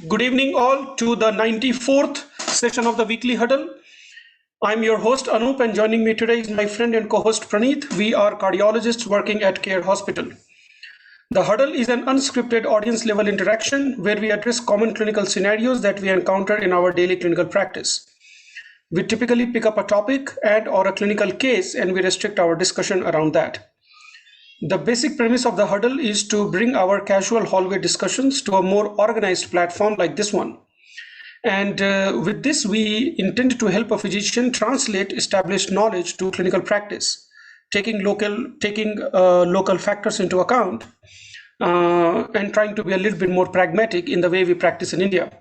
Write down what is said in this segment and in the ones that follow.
Good evening all to the 94th session of the Weekly Huddle. I'm your host Anoop, and joining me today is my friend and co-host Praneeth. We are cardiologists working at Care Hospital. The Huddle is an unscripted audience level interaction where we address common clinical scenarios that we encounter in our daily clinical practice. We typically pick up a topic and or a clinical case and we restrict our discussion around that. The basic premise of the Huddle is to bring our casual hallway discussions to a more organized platform like this one. And with this, we intend to help a physician translate established knowledge to clinical practice, taking local factors into account and trying to be a little bit more pragmatic in the way we practice in India.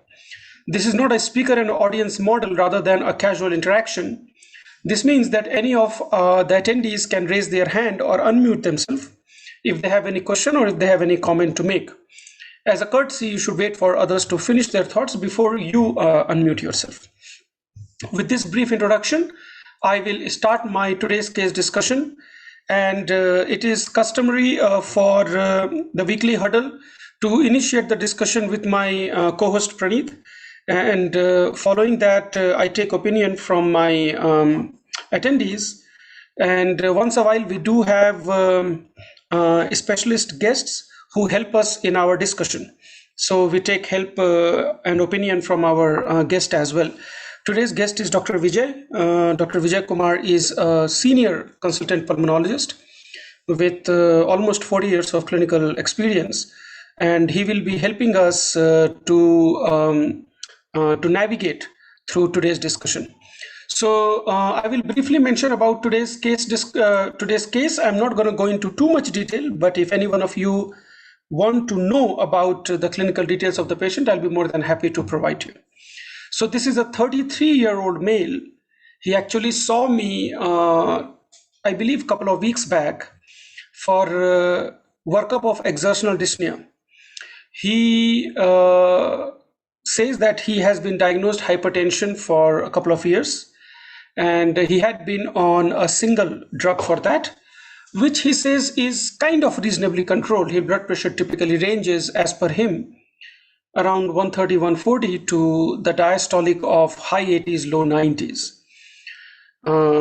This is not a speaker and audience model rather than a casual interaction. This means that any of the attendees can raise their hand or unmute themselves if they have any question or if they have any comment to make. As a courtesy, you should wait for others to finish their thoughts before you unmute yourself. With this brief introduction, I will start my today's case discussion. And it is customary for the Weekly Huddle to initiate the discussion with my co-host Praneeth. And following that, I take opinion from my attendees. And once a while, we do have specialist guests who help us in our discussion. So we take help and opinion from our guest as well. Today's guest is Dr. Vijay. Dr. Vijay Kumar is a senior consultant pulmonologist with almost 40 years of clinical experience. And he will be helping us to navigate through today's discussion. So I will briefly mention about today's case. I'm not going to go into too much detail, but if any one of you want to know about the clinical details of the patient, I'll be more than happy to provide you. So this is a 33-year-old male. He actually saw me, I believe, a couple of weeks back for workup of exertional dyspnea. He says that he has been diagnosed hypertension for a couple of years, and he had been on a single drug for that, which he says is kind of reasonably controlled. His blood pressure typically ranges, as per him, around 130, 140 to the diastolic of high 80s, low 90s.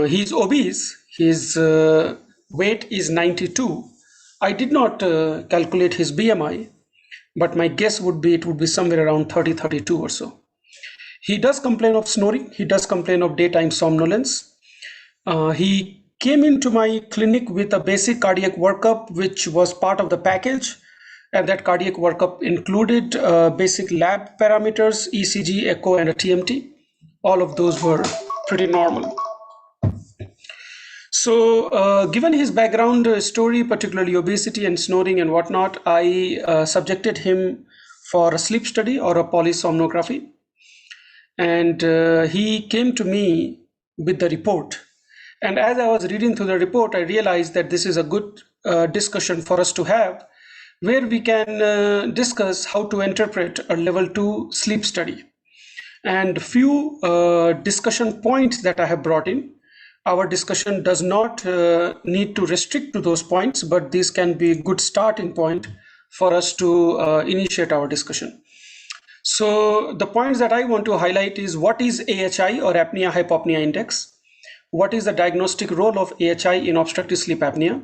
He's obese. His weight is 92. I did not calculate his BMI, but my guess would be it would be somewhere around 30, 32 or so. He does complain of snoring. He does complain of daytime somnolence. He came into my clinic with a basic cardiac workup, which was part of the package. And that cardiac workup included basic lab parameters, ECG, echo, and a TMT. All of those were pretty normal. So given his background story, particularly obesity and snoring and whatnot, I subjected him for a sleep study or a polysomnography. And he came to me with the report. And as I was reading through the report, I realized that this is a good discussion for us to have, where we can discuss how to interpret a level 2 sleep study. And few discussion points that I have brought in. Our discussion does not need to restrict to those points, but this can be a good starting point for us to initiate our discussion. So the points that I want to highlight is what is AHI or apnea-hypopnea index? What is the diagnostic role of AHI in obstructive sleep apnea?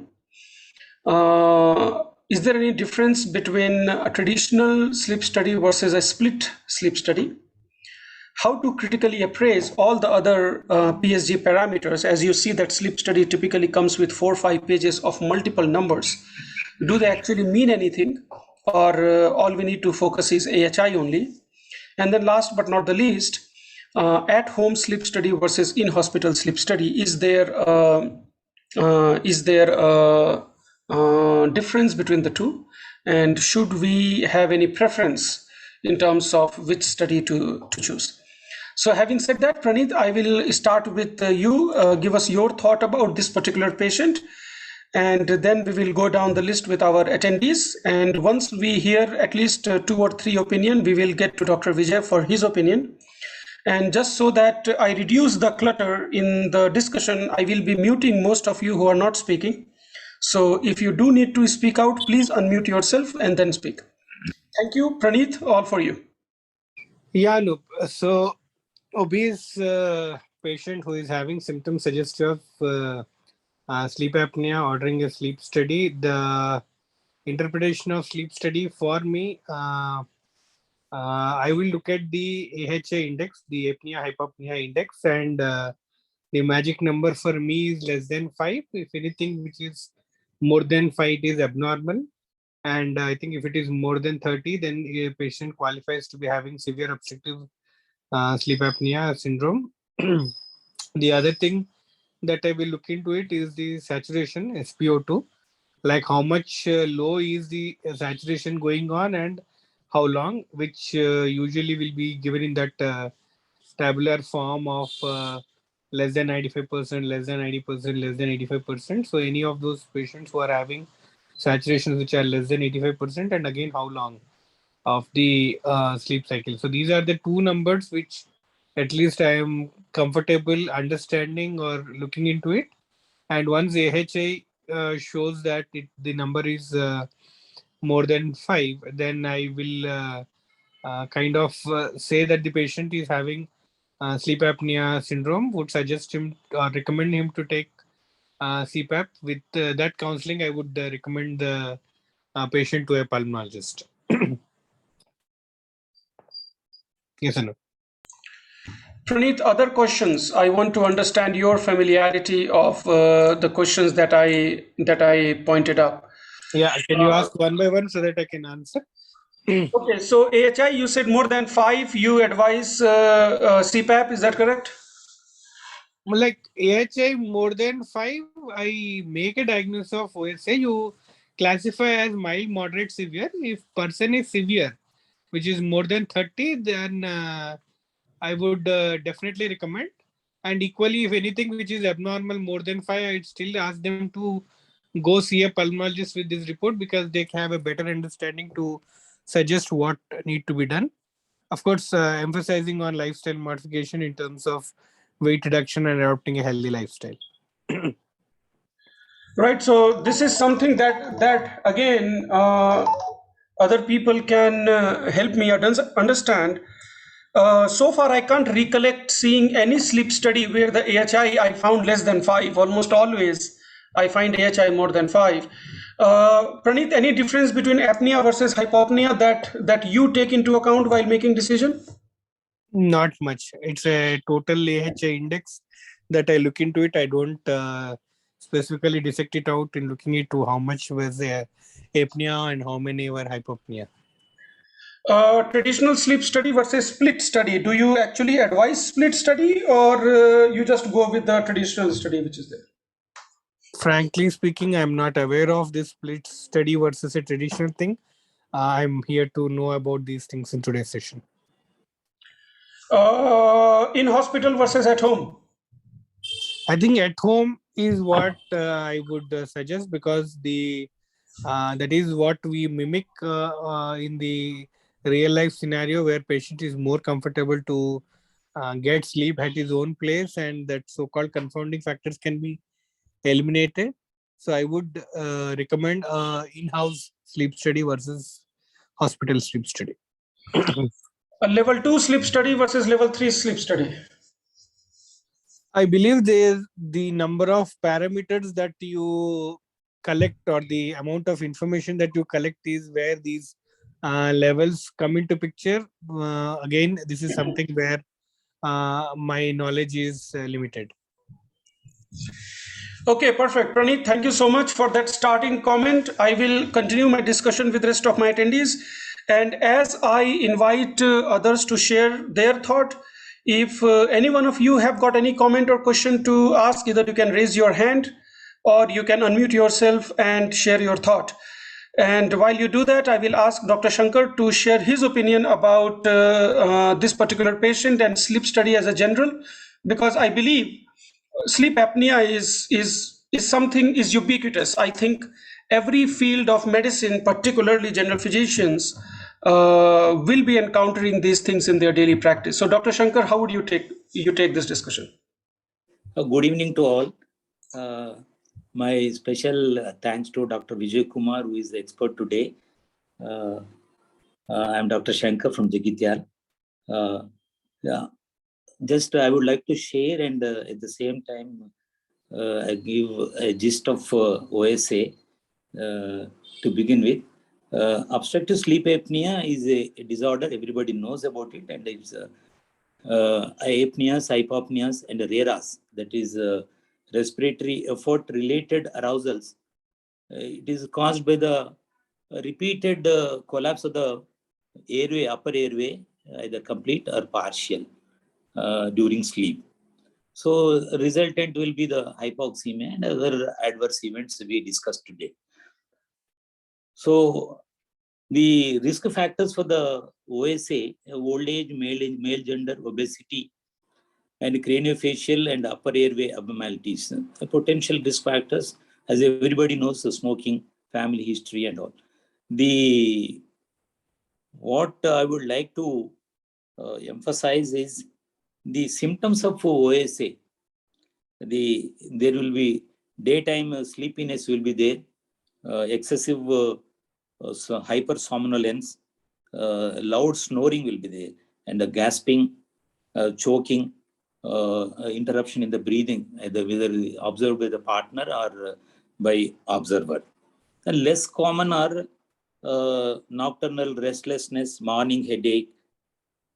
Is there any difference between a traditional sleep study versus a split sleep study? How to critically appraise all the other PSG parameters? As you see, that sleep study typically comes with 4 or 5 pages of multiple numbers. Do they actually mean anything? Or all we need to focus is AHI only? And then last but not the least, at-home sleep study versus in-hospital sleep study. Is there difference between the two? And should we have any preference in terms of which study to choose? So having said that, Praneeth, I will start with you. Give us your thought about this particular patient. And then we will go down the list with our attendees. And once we hear at least 2 or 3 opinions, we will get to Dr. Vijay for his opinion. And just so that I reduce the clutter in the discussion, I will be muting most of you who are not speaking. So if you do need to speak out, please unmute yourself and then speak. Thank you, Praneeth, all for you. Yeah, Anoop. So, obese patient who is having symptoms suggestive of sleep apnea, ordering a sleep study. The interpretation of sleep study for me, I will look at the AHI index, the apnea hypopnea index, and the magic number for me is less than 5. If anything which is more than 5, it is abnormal. And I think if it is more than 30, then a patient qualifies to be having severe obstructive sleep apnea syndrome. The other thing that I will look into it is the saturation, SpO2, like how much low is the saturation going on and how long, which usually will be given in that tabular form of less than 95%, less than 90%, less than 85%. So any of those patients who are having saturations which are less than 85%, and again how long of the sleep cycle. So these are the two numbers which at least I am comfortable understanding or looking into it. And once AHI shows that the number is more than 5, then I will kind of say that the patient is having sleep apnea syndrome, would suggest him or recommend him to take CPAP. With that counseling, I would recommend the patient to a pulmonologist. Yes, Anu. Praneeth, other questions. I want to understand your familiarity of the questions that I pointed up. Yeah, can you ask one by one so that I can answer? Okay, so AHI, you said more than 5. You advise CPAP. Is that correct? Like AHI more than 5, I make a diagnosis of OSA. You classify as mild, moderate, severe. If person is severe, which is more than 30, then I would definitely recommend. And equally, if anything which is abnormal more than 5, I'd still ask them to go see a pulmonologist with this report because they have a better understanding to suggest what need to be done. Of course, emphasizing on lifestyle modification in terms of weight reduction and adopting a healthy lifestyle. Right. So this is something that again other people can help me understand. So far, I can't recollect seeing any sleep study where the AHI I found less than 5. Almost always, I find AHI more than 5. Praneeth, any difference between apnea versus hypopnea that you take into account while making decision? Not much. It's a total AHI index that I look into it. I don't specifically dissect it out in looking into how much was apnea and how many were hypopnea. Traditional sleep study versus split study. Do you actually advise split study, or you just go with the traditional study which is there? Frankly speaking, I'm not aware of this split study versus a traditional thing. I'm here to know about these things in today's session. In hospital versus at home. I think at home is what I would suggest because that is what we mimic in the real life scenario where patient is more comfortable to get sleep at his own place, and that so-called confounding factors can be eliminated. So I would recommend in-house sleep study versus hospital sleep study. A level 2 sleep study versus level 3 sleep study. I believe the number of parameters that you collect or the amount of information that you collect is where these levels come into picture. Again, this is something where my knowledge is limited. Okay, perfect. Praneeth, thank you so much for that starting comment. I will continue my discussion with the rest of my attendees. And as I invite others to share their thought, if any one of you have got any comment or question to ask, either you can raise your hand or you can unmute yourself and share your thought. And while you do that, I will ask Dr. Shankar to share his opinion about this particular patient and sleep study as a general, because I believe sleep apnea is something is ubiquitous. I think every field of medicine, particularly general physicians, will be encountering these things in their daily practice. So, Dr. Shankar, how would you take this discussion? Good evening to all. My special thanks to Dr. Vijay Kumar, who is the expert today. I'm Dr. Shankar from Jagityal. Yeah, just I would like to share, and at the same time, I give a gist of OSA to begin with. Obstructive sleep apnea is a disorder. Everybody knows about it, and it's apneas, hypopneas, and RERAs. That is respiratory effort-related arousals. It is caused by the repeated collapse of the airway, upper airway, either complete or partial during sleep. So resultant will be the hypoxemia and other adverse events we discussed today. So the risk factors for the OSA, old age, male gender, obesity, and craniofacial and upper airway abnormalities. The potential risk factors, as everybody knows, the smoking, family history, and all. What I would like to emphasize is the symptoms of OSA. There will be daytime sleepiness will be there, excessive hypersomnolence, loud snoring will be there, and gasping, choking, interruption in the breathing, either whether observed by the partner or by observer. And less common are nocturnal restlessness, morning headache,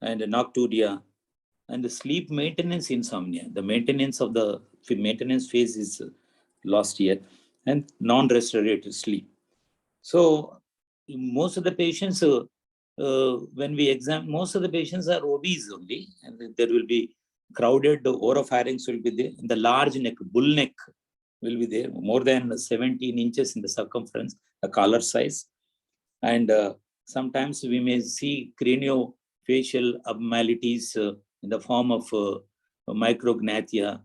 and nocturia, and the sleep maintenance insomnia. The maintenance of the maintenance phase is lost here, and non-restorative sleep. So most of the patients, when we examine, most of the patients are obese only, and there will be crowded oropharynx will be there, and the large neck, bull neck will be there, more than 17 inches in the circumference, the collar size. And sometimes we may see craniofacial abnormalities in the form of micrognathia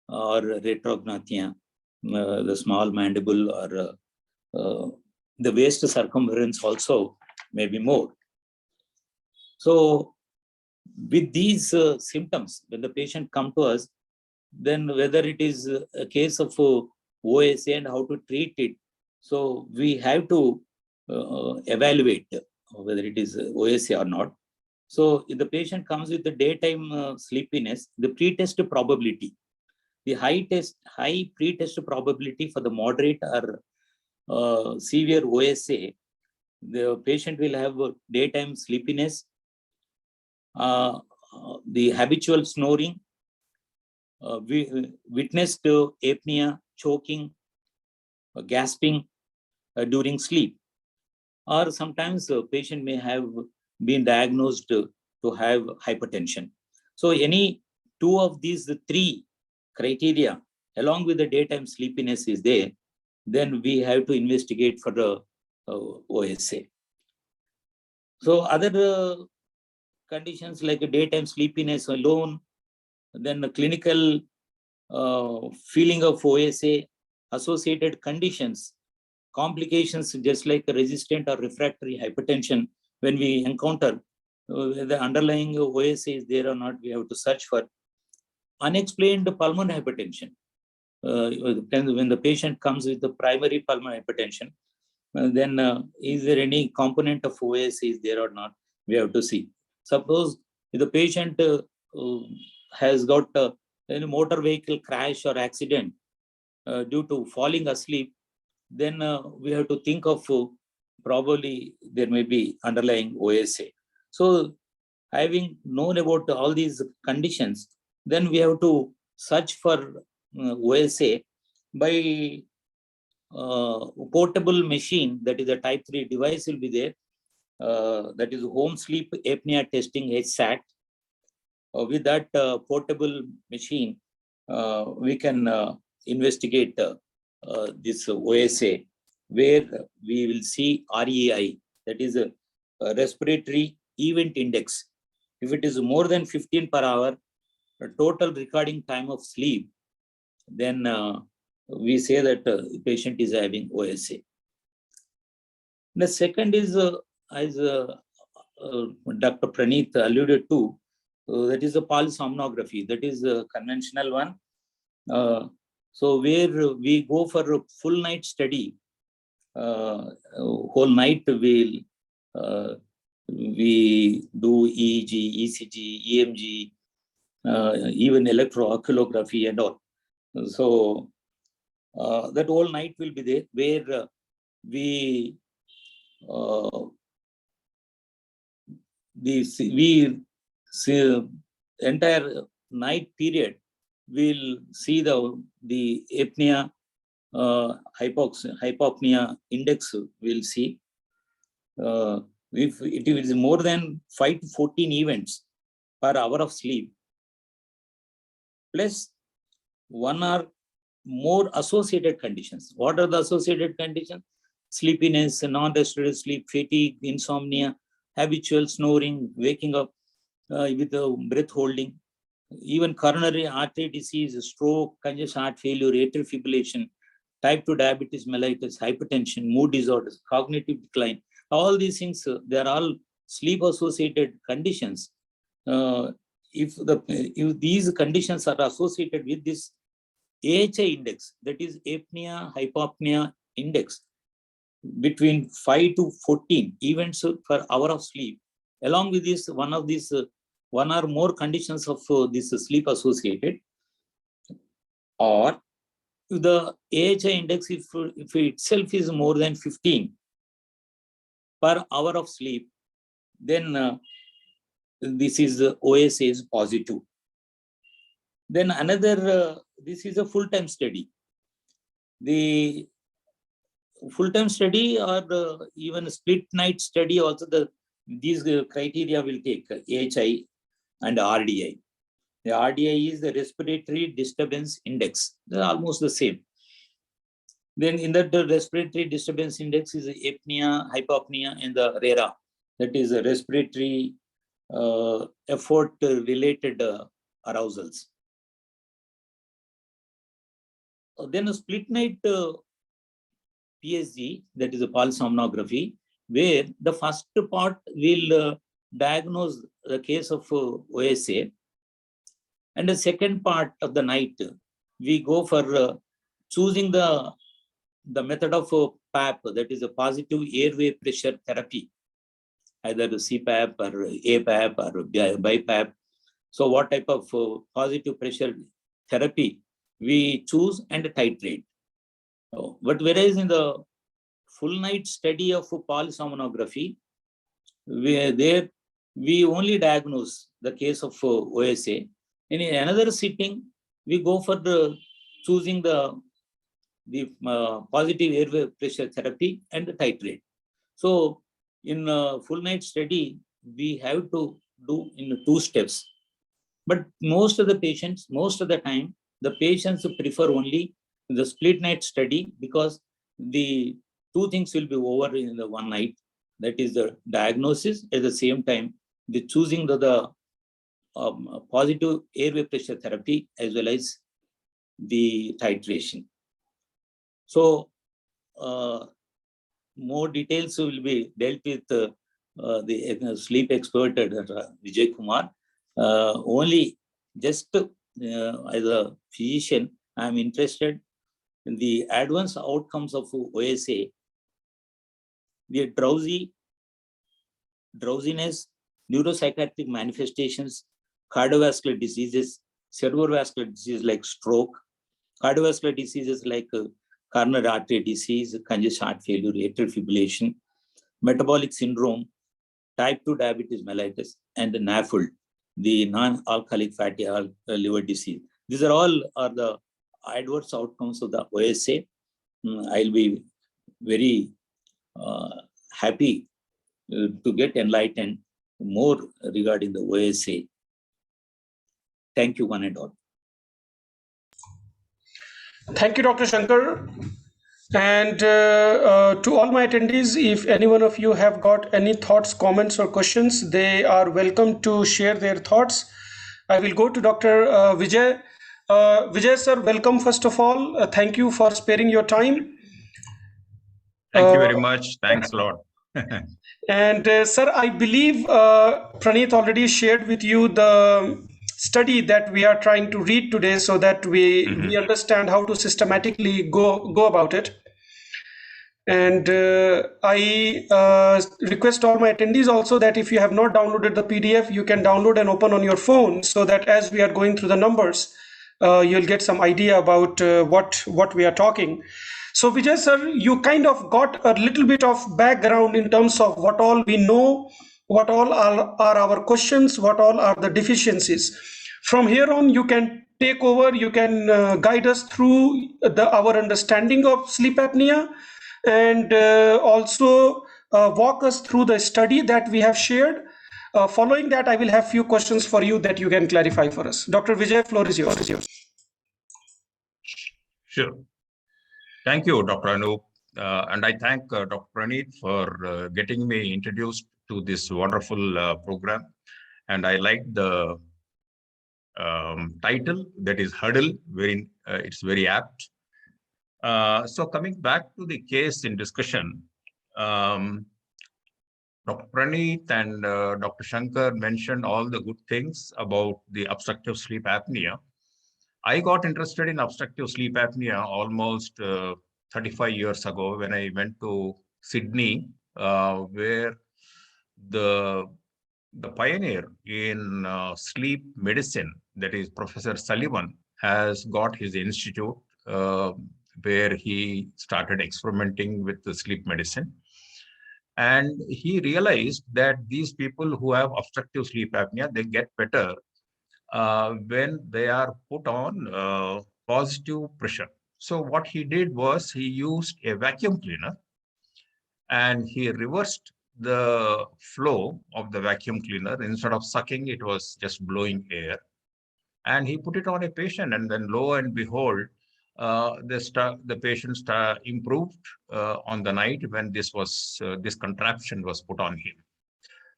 or retrognathia, the small mandible, or the waist circumference also may be more. So with these symptoms, when the patient come to us, then whether it is a case of OSA and how to treat it, so we have to evaluate whether it is OSA or not. So if the patient comes with the daytime sleepiness, the pre-test probability, the high pre-test probability for the moderate or severe OSA, the patient will have daytime sleepiness, the habitual snoring, witnessed apnea, choking, gasping during sleep. Or sometimes the patient may have been diagnosed to have hypertension. So any two of these three criteria, along with the daytime sleepiness is there, then we have to investigate for the OSA. So other conditions like daytime sleepiness alone, then the clinical feeling of OSA, associated conditions, complications just like resistant or refractory hypertension, when we encounter the underlying OSA is there or not, we have to search for. Unexplained pulmonary hypertension. When the patient comes with the primary pulmonary hypertension, then is there any component of OSA is there or not, we have to see. Suppose if the patient has got a motor vehicle crash or accident due to falling asleep, then we have to think of probably there may be underlying OSA. So having known about all these conditions, then we have to search for OSA by portable machine, that is a type 3 device will be there, that is home sleep apnea testing HSAT. With that portable machine, we can investigate this OSA, where we will see REI, that is a respiratory event index. If it is more than 15 per hour, total recording time of sleep, then we say that the patient is having OSA. The second is, as Dr. Praneeth alluded to, that is a polysomnography, that is a conventional one. So where we go for a full night study, whole night we'll We do EEG, ECG, EMG, even electrooculography and all. So that whole night will be there, where we entire night period we'll see the apnea, hypopnea index we'll see. If it is more than 5 to 14 events per hour of sleep, plus one or more associated conditions. What are the associated conditions? Sleepiness, non-restorative sleep, fatigue, insomnia, habitual snoring, waking up with breath holding, even coronary artery disease, stroke, congestive heart failure, atrial fibrillation, type 2 diabetes mellitus, hypertension, mood disorders, cognitive decline. All these things, they are all sleep-associated conditions. If these conditions are associated with this AHI index, that is apnea hypopnea index, between 5 to 14 events per hour of sleep, along with this one or more conditions of this sleep associated, or if the AHI index, if itself is more than 15 per hour of sleep, then this is OSA is positive. Then another, this is a full-time study. The full-time study or even a split night study also, these criteria will take AHI and RDI. The RDI is the respiratory disturbance index. They're almost the same. Then in that, the respiratory disturbance index is apnea, hypopnea, and the RERA. That is a respiratory effort related arousals. Then a split night PSG, that is a polysomnography, where the first part will diagnose the case of OSA, and the second part of the night we go for choosing the method of PAP, that is a positive airway pressure therapy, either CPAP or APAP or BiPAP. So what type of positive pressure therapy we choose and titrate. But whereas in the full night study of polysomnography, we only diagnose the case of OSA. In another sitting, we go for choosing the positive airway pressure therapy and the titrate. So in full night study, we have to do in 2 steps. But most of the patients, most of the time, the patients prefer only the split night study, because the 2 things will be over in the one night. That is the diagnosis, at the same time, the choosing the positive airway pressure therapy as well as the titration. So more details will be dealt with the sleep expert, Vijay Kumar. Only just as a physician, I am interested in the advanced outcomes of OSA. The drowsiness, neuropsychiatric manifestations, cardiovascular diseases, cerebrovascular disease like stroke, cardiovascular diseases like coronary artery disease, congestive heart failure, atrial fibrillation, metabolic syndrome, type 2 diabetes mellitus, and the NAFLD, the non-alcoholic fatty liver disease. These are all the adverse outcomes of the OSA. I'll be very happy to get enlightened more regarding the OSA. Thank you, one and all. Thank you, Dr. Shankar. And to all my attendees, if any one of you have got any thoughts, comments, or questions, they are welcome to share their thoughts. I will go to Dr. Vijay. Vijay sir, welcome first of all. Thank you for sparing your time. Thank you very much. Thanks a lot. And sir, I believe Praneeth already shared with you the study that we are trying to read today, so that we understand how to systematically go about it. And I request all my attendees also that if you have not downloaded the PDF, you can download and open on your phone, so that as we are going through the numbers, you'll get some idea about what we are talking. So Vijay sir, you kind of got a little bit of background in terms of what all we know, what all are our questions, what all are the deficiencies. From here on, you can take over, you can guide us through our understanding of sleep apnea, and also walk us through the study that we have shared. Following that, I will have few questions for you that you can clarify for us. Dr. Vijay, floor is yours. Sure. Thank you, Dr. Anoop. And I thank Dr. Praneeth for getting me introduced to this wonderful program. And I like the title, that is Huddle. It's very apt. So coming back to the case in discussion, Dr. Praneeth and Dr. Shankar mentioned all the good things about the obstructive sleep apnea. I got interested in obstructive sleep apnea almost 35 years ago when I went to Sydney, where the pioneer in sleep medicine, that is Professor Sullivan, has got his institute where he started experimenting with the sleep medicine. And he realized that these people who have obstructive sleep apnea, they get better when they are put on positive pressure. So what he did was he used a vacuum cleaner and he reversed the flow of the vacuum cleaner. Instead of sucking, it was just blowing air. And he put it on a patient, and then lo and behold, the patient improved on the night when this contraption was put on him.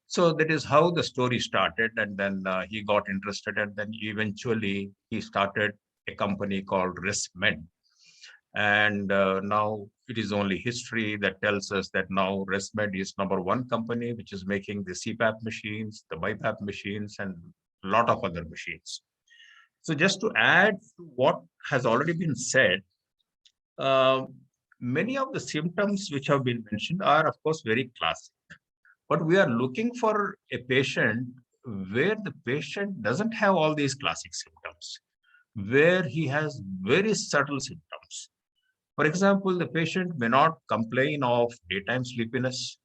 So that is how the story started, and then he got interested, and then eventually he started a company called ResMed. And now it is only history that tells us that now ResMed is #1 company, which is making the CPAP machines, the BiPAP machines, and a lot of other machines. So just to add to what has already been said, many of the symptoms which have been mentioned are, of course, very classic. But we are looking for a patient where the patient doesn't have all these classic symptoms, where he has very subtle symptoms. For example, the patient may not complain of daytime sleepiness,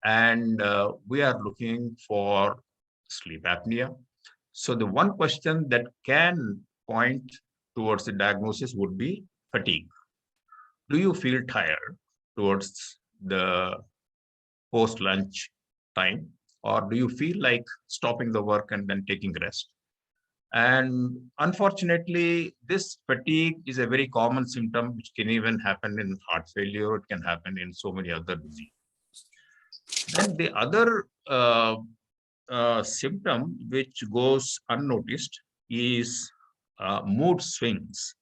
and we are looking for sleep apnea. So the one question that can point towards the diagnosis would be fatigue. Do you feel tired towards the post-lunch time, or do you feel like stopping the work and then taking rest? And unfortunately, this fatigue is a very common symptom which can even happen in heart failure. It can happen in so many other diseases. Then the other symptom which goes unnoticed is mood swings,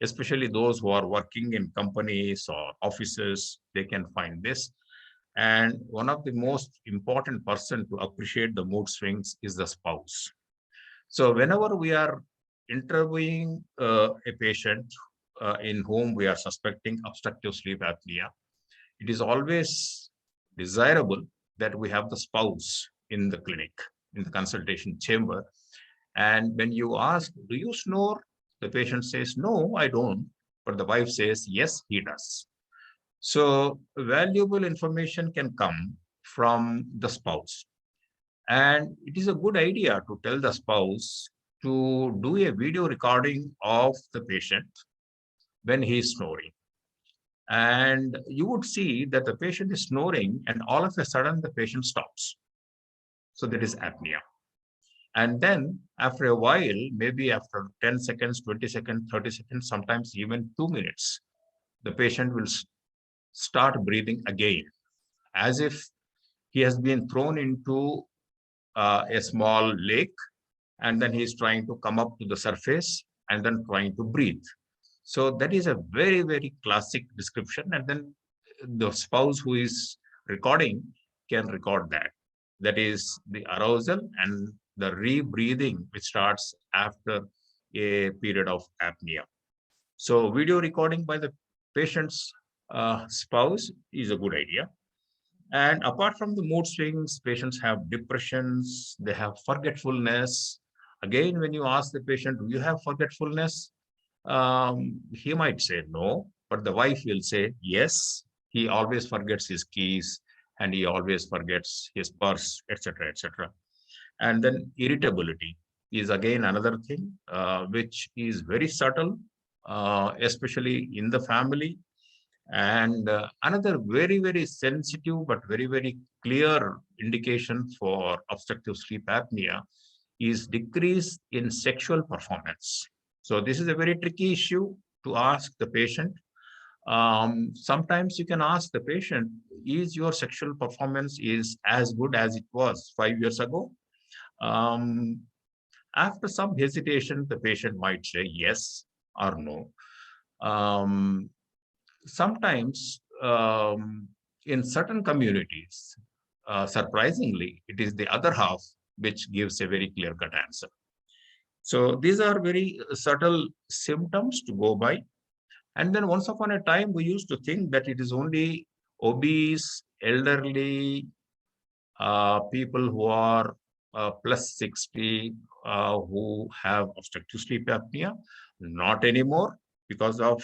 especially those who are working in companies or offices. They can find this. And one of the most important person to appreciate the mood swings is the spouse. So whenever we are interviewing a patient in whom we are suspecting obstructive sleep apnea, it is always desirable that we have the spouse in the clinic, in the consultation chamber. And when you ask, do you snore? The patient says, no, I don't. But the wife says, yes, he does. So valuable information can come from the spouse. And it is a good idea to tell the spouse to do a video recording of the patient when he is snoring. And you would see that the patient is snoring and all of a sudden the patient stops. So that is apnea. And then after a while, maybe after 10 seconds, 20 seconds, 30 seconds, sometimes even 2 minutes, the patient will start breathing again, as if he has been thrown into a small lake, and then he's trying to come up to the surface and then trying to breathe. So that is a very, very classic description. And then the spouse who is recording can record that. That is the arousal and the rebreathing, which starts after a period of apnea. So video recording by the patients spouse is a good idea. And apart from the mood swings, patients have depressions, they have forgetfulness. Again, when you ask the patient, do you have forgetfulness? He might say no, but the wife will say yes. He always forgets his keys and he always forgets his purse, etc., etc. And then irritability is again another thing which is very subtle, especially in the family. And another very, very sensitive but very, very clear indication for obstructive sleep apnea is decrease in sexual performance. So this is a very tricky issue to ask the patient. Sometimes you can ask the patient, is your sexual performance is as good as it was 5 years ago? Um, After some hesitation, the patient might say yes or no. Sometimes in certain communities, surprisingly, it is the other half which gives a very clear-cut answer. So these are very subtle symptoms to go by. And then once upon a time, we used to think that it is only obese, elderly, people who are plus 60 who have obstructive sleep apnea. Not anymore, because of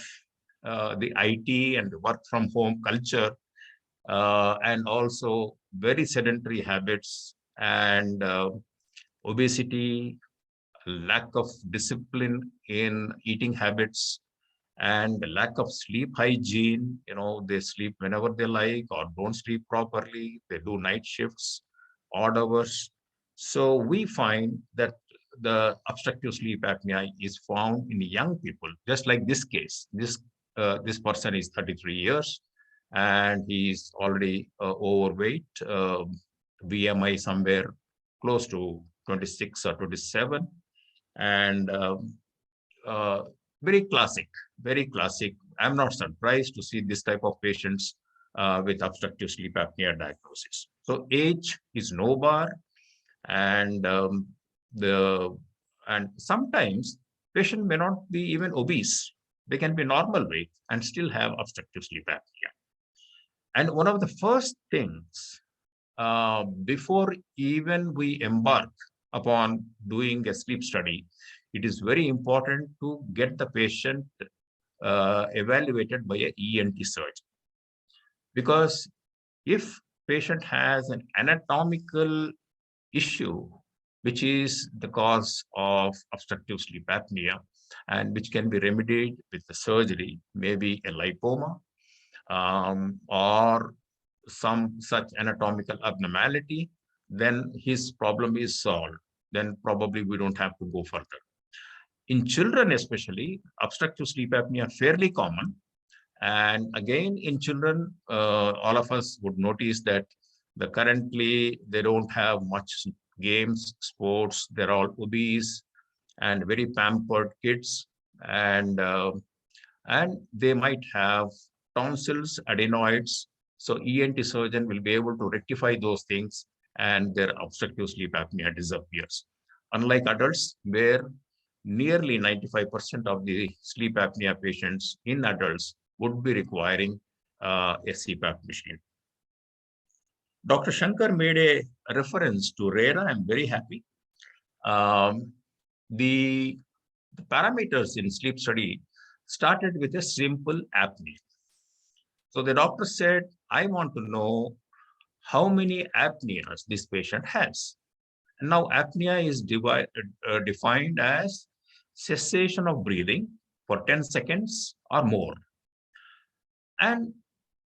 the IT and the work from home culture, and also very sedentary habits and obesity, lack of discipline in eating habits, and the lack of sleep hygiene. They sleep whenever they like or don't sleep properly. They do night shifts, odd hours. So we find that the obstructive sleep apnea is found in young people, just like this case. This person is 33 years and he's already overweight, BMI somewhere close to 26 or 27, and uh, very classic, very classic. I'm not surprised to see this type of patients with obstructive sleep apnea diagnosis. So age is no bar, and and sometimes patient may not be even obese. They can be normal weight and still have obstructive sleep apnea. And one of the first things before even we embark upon doing a sleep study, it is very important to get the patient evaluated by a ENT surgeon. Because if patient has an anatomical issue, which is the cause of obstructive sleep apnea, and which can be remedied with the surgery, maybe a lipoma, or some such anatomical abnormality, then his problem is solved. Then probably we don't have to go further. In children especially, obstructive sleep apnea fairly common. And again, in children, all of us would notice that currently they don't have much games, sports. They're all obese and very pampered kids. And they might have tonsils, adenoids. So ENT surgeon will be able to rectify those things and their obstructive sleep apnea disappears. Unlike adults, where nearly 95% of the sleep apnea patients in adults would be requiring a CPAP machine. Dr. Shankar made a reference to RERA. I'm very happy. The parameters in sleep study started with a simple apnea. So the doctor said, I want to know how many apneas this patient has. And now apnea is defined as cessation of breathing for 10 seconds or more. And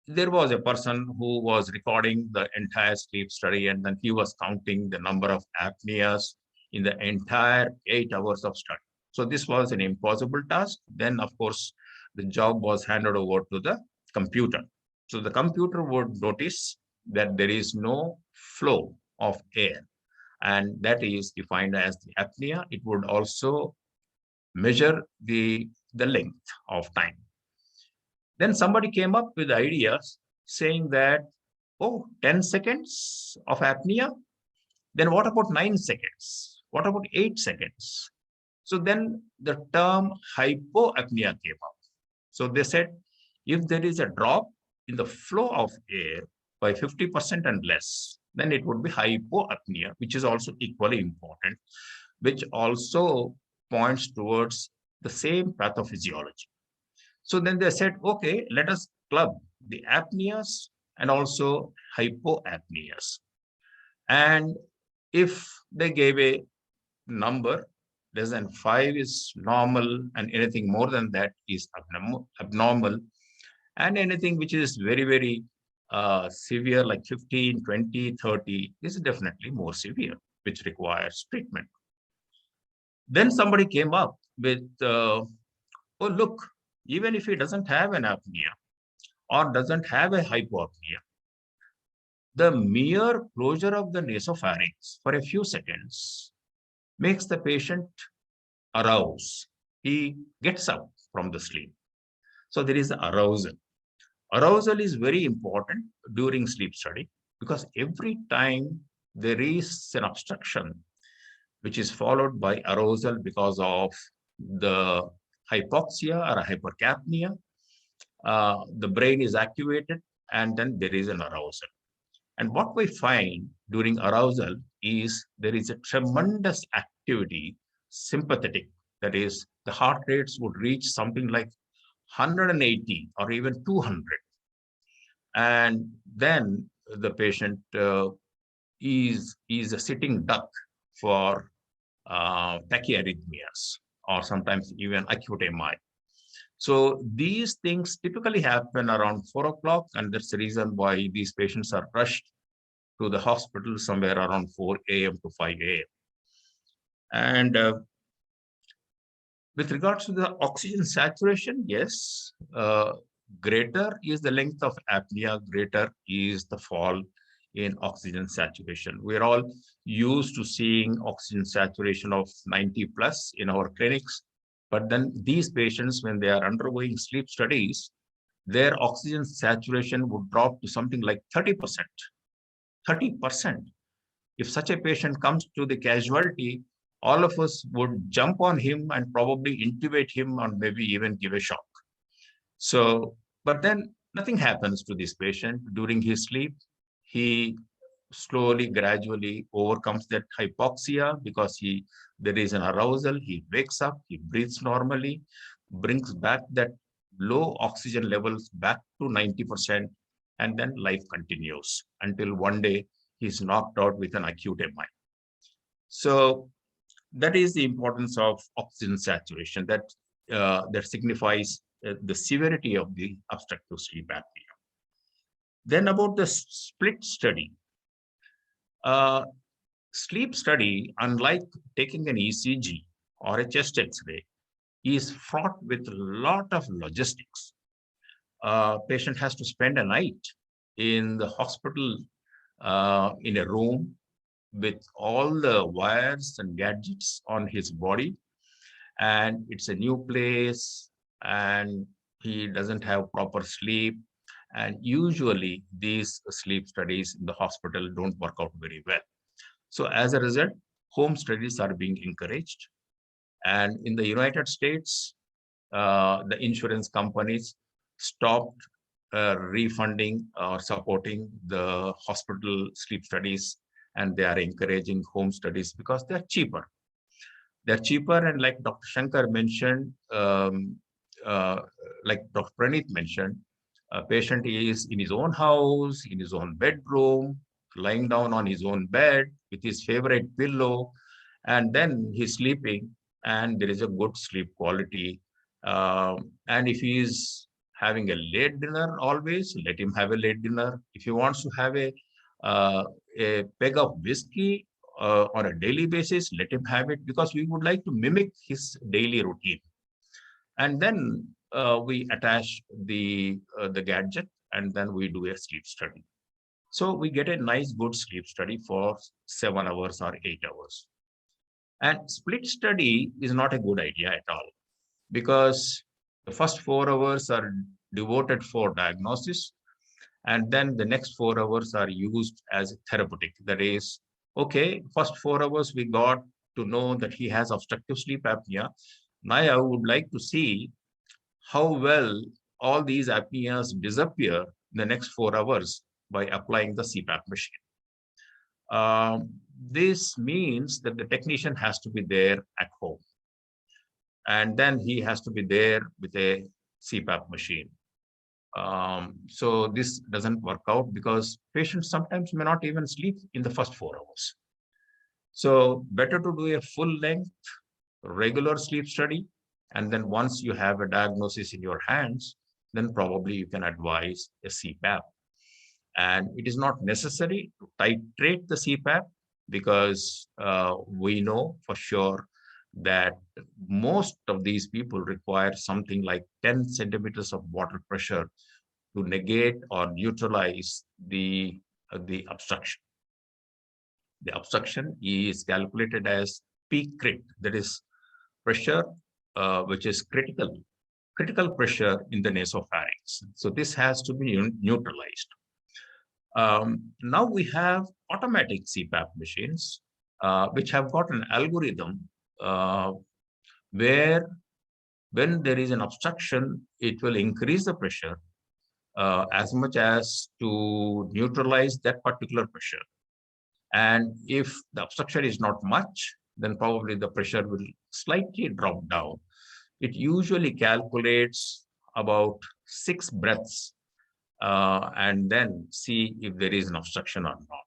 there was a person who was recording the entire sleep study, and then he was counting the number of apneas in the entire 8 hours of study. So this was an impossible task. Then, of course, the job was handed over to the computer. So the computer would notice that there is no flow of air, and that is defined as the apnea. It would also measure the length of time. Then somebody came up with ideas saying that, oh, 10 seconds of apnea? Then what about 9 seconds? What about 8 seconds? So then the term hypoapnea came up. So they said, If there is a drop in the flow of air by 50% and less, then it would be hypoapnea, which is also equally important, which also points towards the same pathophysiology. So then they said, okay, let us club the apneas and also hypoapneas. And if they gave a number less than 5 is normal, and anything more than that is abnormal, and anything which is very, very severe, like 15, 20, 30, is definitely more severe, which requires treatment. Then somebody came up with, oh, look, even if he doesn't have an apnea or doesn't have a hypoapnea, the mere closure of the nasopharynx for a few seconds makes the patient arouse. He gets up from the sleep. So there is arousal. Arousal is very important during sleep study because every time there is an obstruction, which is followed by arousal because of the hypoxia or hypercapnia, the brain is activated and then there is an arousal. And what we find during arousal is there is a tremendous activity, sympathetic, that is, the heart rates would reach something like 180 or even 200. And then the patient is a sitting duck for tachyarrhythmias or sometimes even acute MI. So these things typically happen around 4 o'clock, and that's the reason why these patients are rushed to the hospital somewhere around 4 a.m. to 5 a.m. And with regards to the oxygen saturation, yes, greater is the length of apnea, greater is the fall in oxygen saturation. We're all used to seeing oxygen saturation of 90 plus in our clinics. But then these patients, when they are undergoing sleep studies, their oxygen saturation would drop to something like 30%. 30%. If such a patient comes to the casualty, all of us would jump on him and probably intubate him or maybe even give a shock. So, but then nothing happens to this patient during his sleep. He slowly, gradually overcomes that hypoxia because there is an arousal. He wakes up, he breathes normally, brings back that low oxygen levels back to 90%, and then life continues until one day he's knocked out with an acute MI. So that is the importance of oxygen saturation that signifies the severity of the obstructive sleep apnea. Then about the split study. Sleep study, unlike taking an ECG or a chest X-ray, is fraught with a lot of logistics. Patient has to spend a night in the hospital in a room with all the wires and gadgets on his body, and it's a new place and he doesn't have proper sleep, and usually these sleep studies in the hospital don't work out very well. So as a result, home studies are being encouraged, and in the United States, the insurance companies stopped refunding or supporting the hospital sleep studies, and they are encouraging home studies because they're cheaper. They're cheaper, and like Dr. Shankar mentioned, like Dr. Pranith mentioned, a patient is in his own house, in his own bedroom, lying down on his own bed with his favorite pillow, and then he's sleeping, and there is a good sleep quality. And if he is having a late dinner, always let him have a late dinner. If he wants to have a peg of whiskey on a daily basis, let him have it, because we would like to mimic his daily routine. And then we attach the gadget, and then we do a sleep study. So we get a nice, good sleep study for 7 hours or 8 hours. And split study is not a good idea at all, because the first 4 hours are devoted for diagnosis, and then the next 4 hours are used as therapeutic. That is, okay, first 4 hours we got to know that he has obstructive sleep apnea. Now I would like to see how well all these apneas disappear in the next 4 hours by applying the CPAP machine. This means that the technician has to be there at home, and then he has to be there with a CPAP machine. So this doesn't work out because patients sometimes may not even sleep in the first 4 hours. So better to do a full length, regular sleep study. And then once you have a diagnosis in your hands, then probably you can advise a CPAP. And it is not necessary to titrate the CPAP because we know for sure that most of these people require something like 10 centimeters of water pressure to negate or neutralize the obstruction. The obstruction is calculated as peak crit, that is pressure which is critical pressure in the nasopharynx. So this has to be neutralized. Now we have automatic CPAP machines which have got an algorithm where when there is an obstruction, it will increase the pressure as much as to neutralize that particular pressure. And if the obstruction is not much, then probably the pressure will slightly drop down. It usually calculates about 6 breaths and then see if there is an obstruction or not.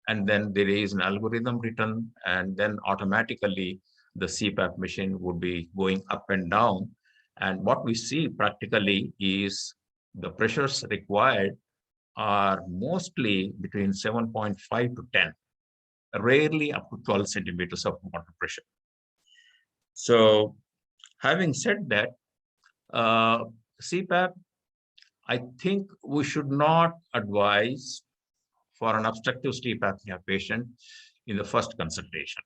And then there is an algorithm written, and then automatically the CPAP machine would be going up and down. And what we see practically is the pressures required are mostly between 7.5 to 10, rarely up to 12 centimeters of water pressure. So having said that, CPAP, I think we should not advise for an obstructive sleep apnea patient in the first consultation.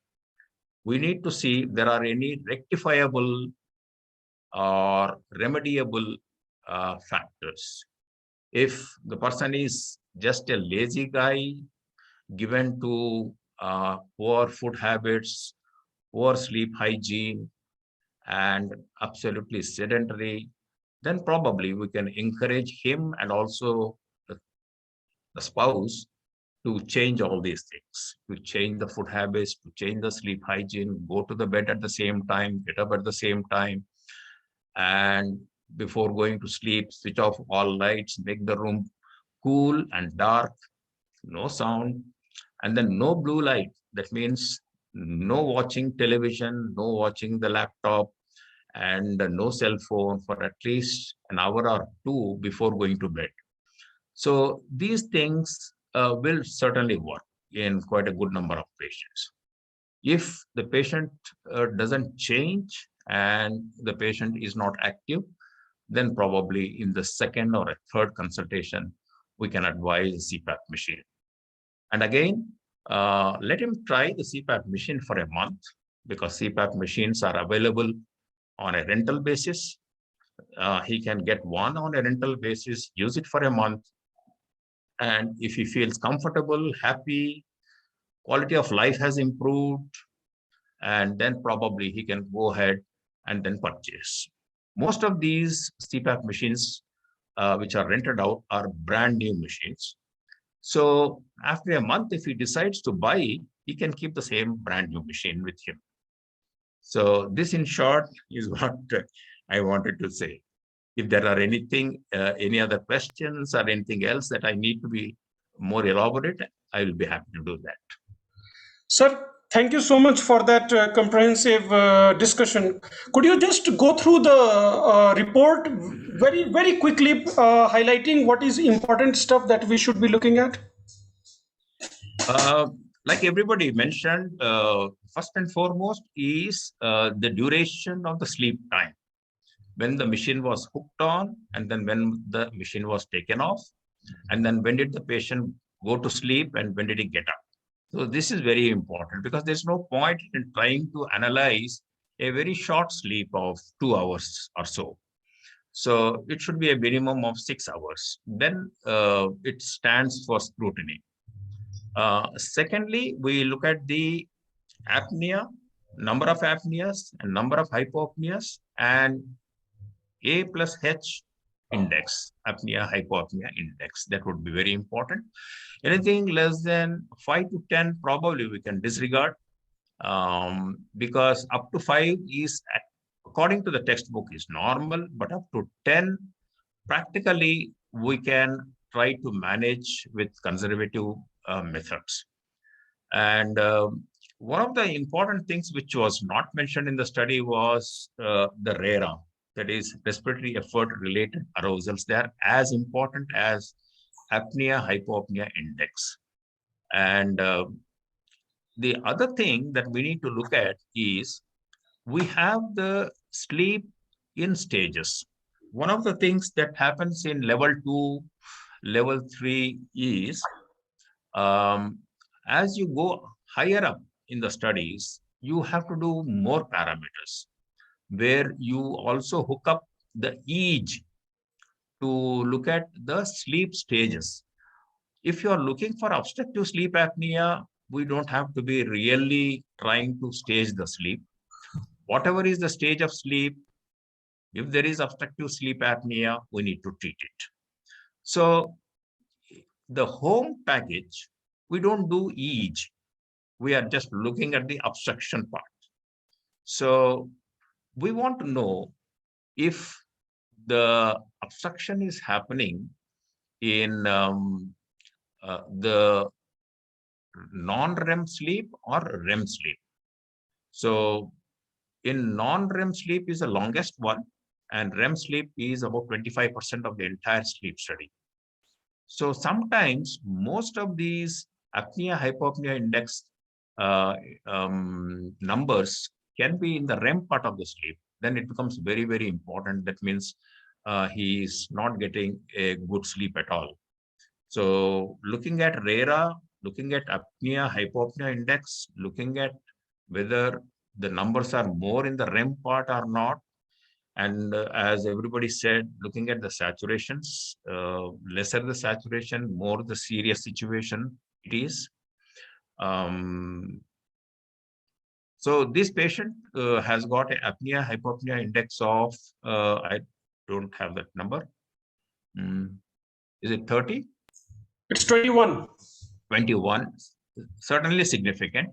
We need to see if there are any rectifiable or remediable factors. If the person is just a lazy guy, given to poor food habits, poor sleep hygiene, and absolutely sedentary, then probably we can encourage him and also the spouse to change all these things, to change the food habits, to change the sleep hygiene, go to the bed at the same time, get up at the same time, and before going to sleep, switch off all lights, make the room cool and dark, no sound, and then no blue light. That means no watching television, no watching the laptop, and no cell phone for at least an hour or two before going to bed. So these things will certainly work in quite a good number of patients. If the patient doesn't change and the patient is not active, then probably in the second or a third consultation, we can advise CPAP machine. And again, let him try the CPAP machine for a month, because CPAP machines are available on a rental basis. He can get one on a rental basis, use it for a month. And if he feels comfortable, happy, quality of life has improved, and then probably he can go ahead and then purchase. Most of these CPAP machines which are rented out are brand new machines. So after a month, if he decides to buy, he can keep the same brand new machine with him. So this in short is what I wanted to say. If there are any other questions or anything else that I need to be more elaborate, I will be happy to do that. Sir, thank you so much for that comprehensive discussion. Could you just go through the report very, very quickly, highlighting what is important stuff that we should be looking at? Like everybody mentioned, first and foremost is the duration of the sleep time. When the machine was hooked on, and then when the machine was taken off, and then when did the patient go to sleep and when did he get up. So this is very important, because there's no point in trying to analyze a very short sleep of 2 hours or so. So it should be a minimum of 6 hours. Then it stands for scrutiny. Secondly, we look at the apnea, number of apneas and number of hypopneas, and A plus H index, apnea, hypopnea index. That would be very important. Anything less than 5 to 10, probably we can disregard, because up to 5 is, according to the textbook, is normal, but up to 10, practically we can try to manage with conservative methods. And one of the important things which was not mentioned in the study was the RERA, that is respiratory effort related arousals. They are as important as apnea hypopnea index. And the other thing that we need to look at is we have the sleep in stages. One of the things that happens in level 2, level 3 is as you go higher up in the studies, you have to do more parameters where you also hook up the EEG to look at the sleep stages. If you are looking for obstructive sleep apnea, we don't have to be really trying to stage the sleep. Whatever is the stage of sleep, if there is obstructive sleep apnea, we need to treat it. So the home package, we don't do EEG. We are just looking at the obstruction part. So we want to know if the obstruction is happening in the non-REM sleep or REM sleep. So in non-REM sleep is the longest one, and REM sleep is about 25% of the entire sleep study. So sometimes most of these apnea hypopnea index numbers can be in the REM part of the sleep. Then it becomes very, very important. That means he is not getting a good sleep at all. So looking at RERA, looking at apnea hypopnea index, looking at whether the numbers are more in the REM part or not. And as everybody said, looking at the saturations, lesser the saturation, more the serious situation it is. So this patient has got an apnea hypopnea index of, I don't have that number. Is it 30? It's 21. 21, certainly significant.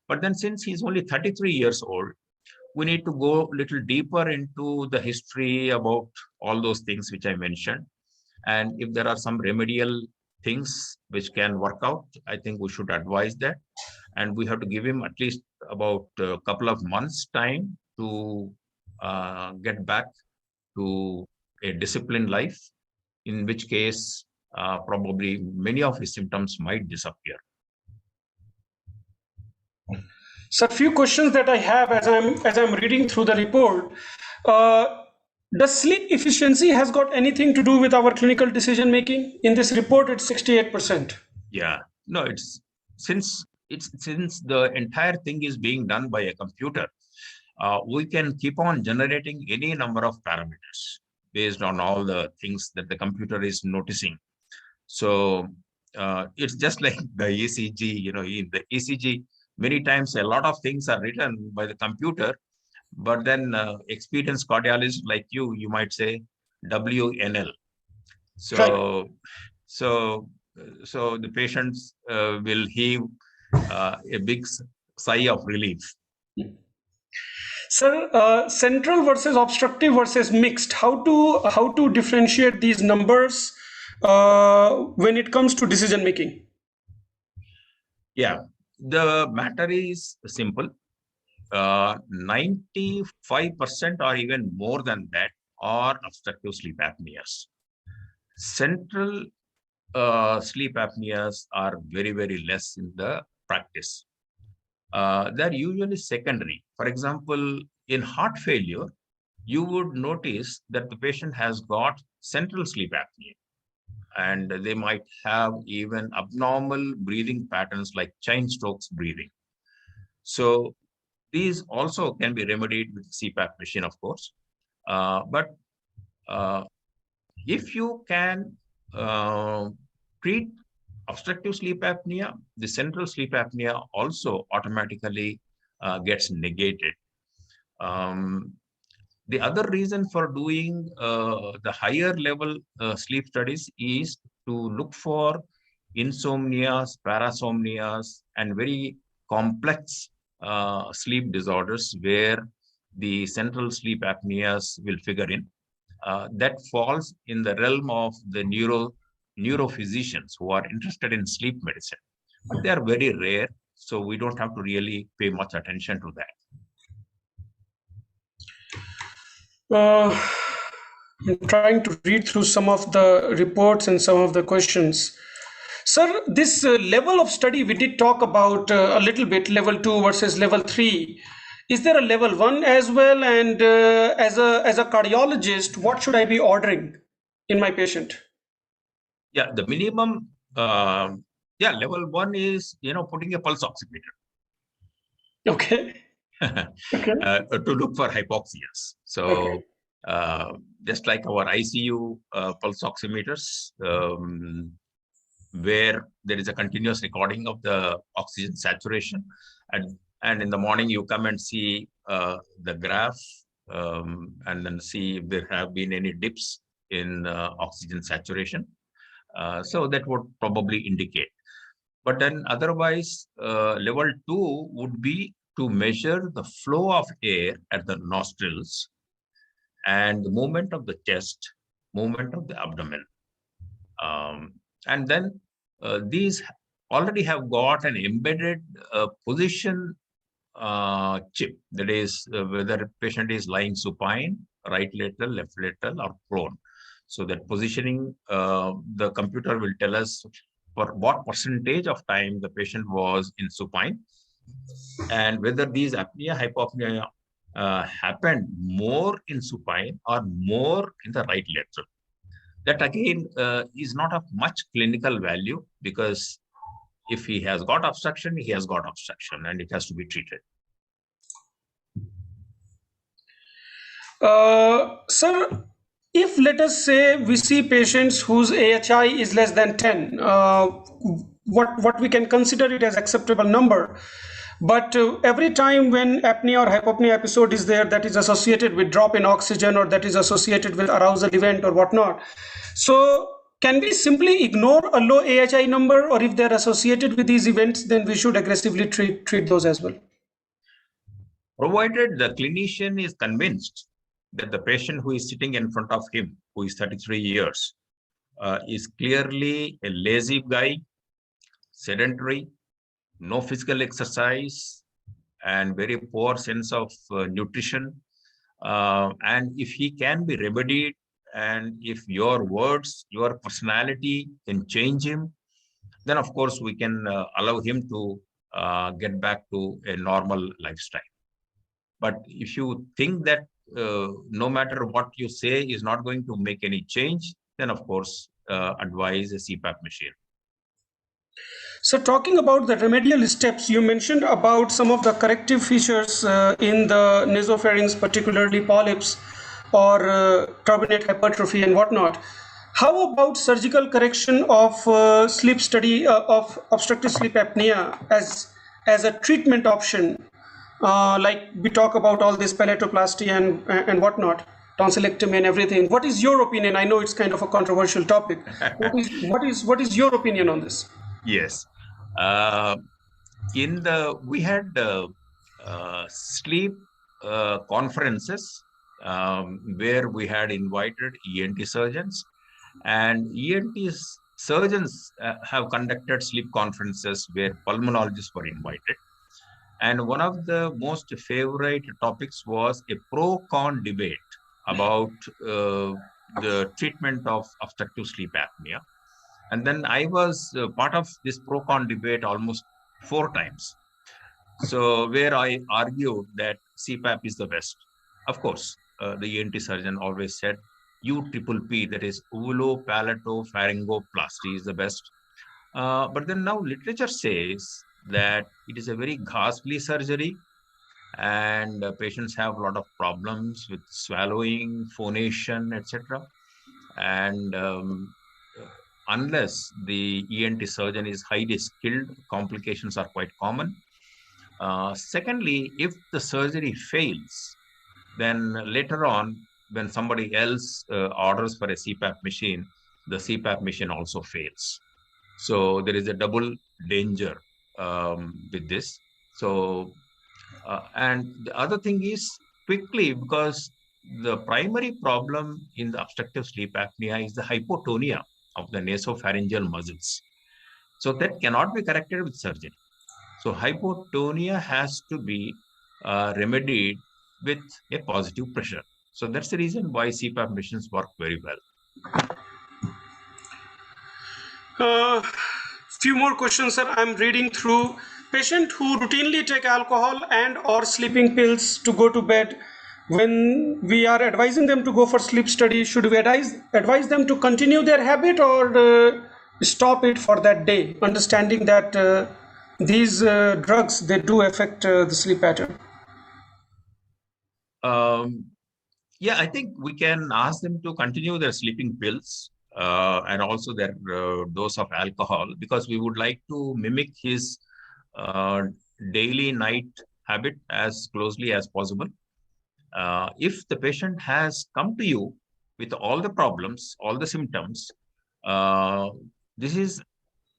But then since he's only 33 years old, we need to go a little deeper into the history about all those things which I mentioned. And if there are some remedial things which can work out, I think we should advise that. And we have to give him at least about a couple of months time to get back to a disciplined life, in which case probably many of his symptoms might disappear. So a few questions that I have as I'm reading through the report. Does sleep efficiency has got anything to do with our clinical decision making? In this report, it's 68%. Yeah, no, it's since the entire thing is being done by a computer, we can keep on generating any number of parameters based on all the things that the computer is noticing. So it's just like the ECG, in the ECG, many times a lot of things are written by the computer, but then experienced cardiologist like you might say WNL. So, Right. so the patients will heave a big sigh of relief. Sir, central versus obstructive versus mixed. How to differentiate these numbers when it comes to decision making? Yeah, the matter is simple. 95% or even more than that are obstructive sleep apneas. Central sleep apneas are very, very less in the practice. They're usually secondary. For example, in heart failure, you would notice that the patient has got central sleep apnea, and they might have even abnormal breathing patterns like chain strokes breathing. So these also can be remedied with CPAP machine, of course. But if you can treat obstructive sleep apnea, the central sleep apnea also automatically gets negated. The other reason for doing the higher level sleep studies is to look for insomnias, parasomnias, and very complex sleep disorders where the central sleep apneas will figure in. That falls in the realm of the neurophysicians who are interested in sleep medicine. But they are very rare, so we don't have to really pay much attention to that. I'm trying to read through some of the reports and some of the questions. Sir, this level of study we did talk about a little bit, level 2 versus level 3. Is there a level 1 as well? And as a cardiologist, what should I be ordering in my patient? Yeah, the minimum, level 1 is, putting a pulse oximeter. Okay. Okay. To look for hypoxias. So Okay. Just like our ICU pulse oximeters, where there is a continuous recording of the oxygen saturation, and in the morning you come and see the graph, and then see if there have been any dips in oxygen saturation. So that would probably indicate. But then otherwise, level 2 would be to measure the flow of air at the nostrils and the movement of the chest, movement of the abdomen. And then these already have got an embedded position chip. That is, whether a patient is lying supine, right lateral, left lateral, or prone. So that positioning, the computer will tell us for what percentage of time the patient was in supine, and whether these apnea, hypopnea happened more in supine or more in the right lateral. That again is not of much clinical value, because if he has got obstruction, he has got obstruction and it has to be treated. Sir, if let us say we see patients whose AHI is less than 10, what we can consider it as acceptable number, but every time when apnea or hypopnea episode is there, that is associated with drop in oxygen, or that is associated with arousal event or whatnot. So can we simply ignore a low AHI number, or if they're associated with these events, then we should aggressively treat those as well? Provided the clinician is convinced that the patient who is sitting in front of him, who is 33 years, is clearly a lazy guy, sedentary, no physical exercise, and very poor sense of nutrition. And if he can be remedied, and if your words, your personality can change him, then of course we can allow him to get back to a normal lifestyle. But if you think that no matter what you say is not going to make any change, then of course advise a CPAP machine. So talking about the remedial steps, you mentioned about some of the corrective features in the nasopharynx, particularly polyps or turbinate hypertrophy and whatnot. How about surgical correction of sleep study of obstructive sleep apnea as a treatment option? Like we talk about all this palatoplasty and whatnot, tonsillectomy and everything. What is your opinion? I know it's kind of a controversial topic. What is your opinion on this? Yes. We had sleep conferences where we had invited ENT surgeons, and ENT surgeons have conducted sleep conferences where pulmonologists were invited. And one of the most favorite topics was a pro-con debate about the treatment of obstructive sleep apnea. And then I was part of this pro-con debate almost 4 times. So where I argued that CPAP is the best. Of course, the ENT surgeon always said, UPPP, that is uvulopalatopharyngoplasty, is the best. But then now literature says that it is a very ghastly surgery, and patients have a lot of problems with swallowing, phonation, etc. And unless the ENT surgeon is highly skilled, complications are quite common. Secondly, if the surgery fails, then later on, when somebody else orders for a CPAP machine, the CPAP machine also fails. So there is a double danger with this. So, and the other thing is quickly, because the primary problem in the obstructive sleep apnea is the hypotonia of the nasopharyngeal muscles. So that cannot be corrected with surgery. So hypotonia has to be remedied with a positive pressure. So that's the reason why CPAP machines work very well. Few more questions, sir. I'm reading through. Patient who routinely take alcohol and or sleeping pills to go to bed, when we are advising them to go for sleep study, should we advise them to continue their habit or stop it for that day, understanding that these drugs, they do affect the sleep pattern? Yeah, I think we can ask them to continue their sleeping pills and also their dose of alcohol, because we would like to mimic his daily night habit as closely as possible. If the patient has come to you with all the problems, all the symptoms, this is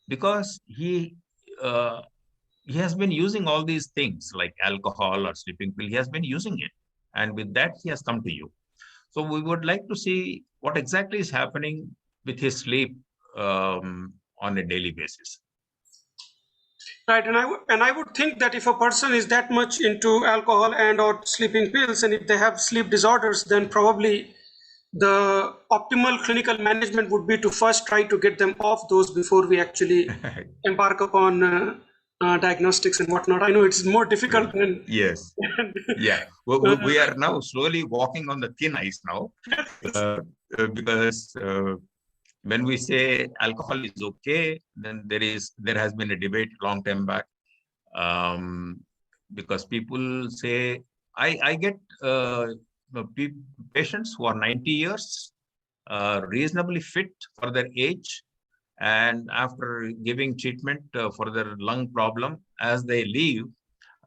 because he has been using all these things like alcohol or sleeping pill. He has been using it, and with that he has come to you. So we would like to see what exactly is happening with his sleep on a daily basis. Right, and I would think that if a person is that much into alcohol and or sleeping pills, and if they have sleep disorders, then probably the optimal clinical management would be to first try to get them off those before we actually embark upon diagnostics and whatnot. I know it's more difficult than yes. Yeah, we are now slowly walking on the thin ice now, because when we say alcohol is okay, then there has been a debate long time back, because people say, I get patients who are 90 years, reasonably fit for their age, and after giving treatment for their lung problem, as they leave,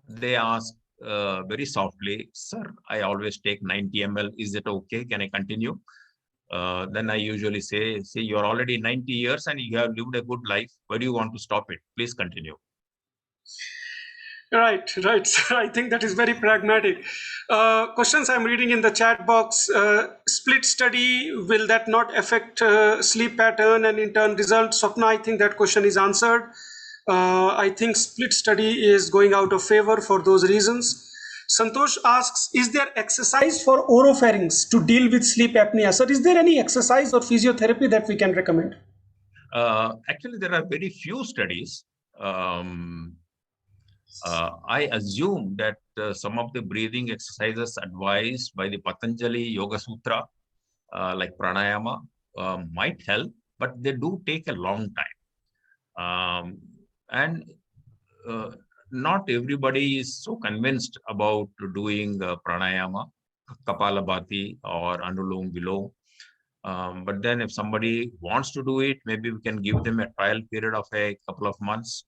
they ask very softly, "Sir, I always take 90 ml. Is it okay? Can I continue?" Then I usually say, you're already 90 years and you have lived a good life. Why do you want to stop it? Please continue. Right. I think that is very pragmatic. Questions I'm reading in the chat box. Split study, will that not affect sleep pattern and in turn result? Swapna, I think that question is answered. I think split study is going out of favor for those reasons. Santosh asks, is there exercise for oropharynx to deal with sleep apnea? Sir, is there any exercise or physiotherapy that we can recommend? Actually, there are very few studies. I assume that some of the breathing exercises advised by the Patanjali Yoga Sutra, like pranayama, might help, but they do take a long time. And not everybody is so convinced about doing pranayama, Kapalabhati or Anulom Vilom. But then if somebody wants to do it, maybe we can give them a trial period of a couple of months.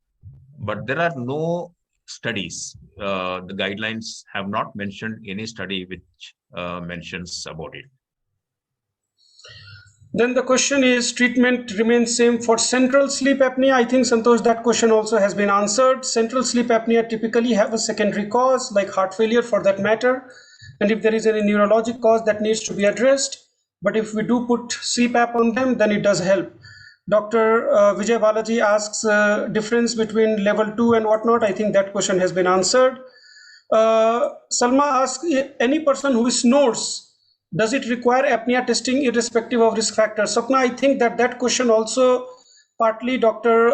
But there are no studies. The guidelines have not mentioned any study which mentions about it. Then the question is, treatment remains same for central sleep apnea. I think, Santosh, that question also has been answered. Central sleep apnea typically have a secondary cause, like heart failure for that matter. And if there is any neurologic cause, that needs to be addressed. But if we do put CPAP on them, then it does help. Dr. Vijay Balaji asks difference between level 2 and whatnot. I think that question has been answered. Salma asks, any person who snores, does it require apnea testing irrespective of risk factors? Sapna, I think that question also partly Dr.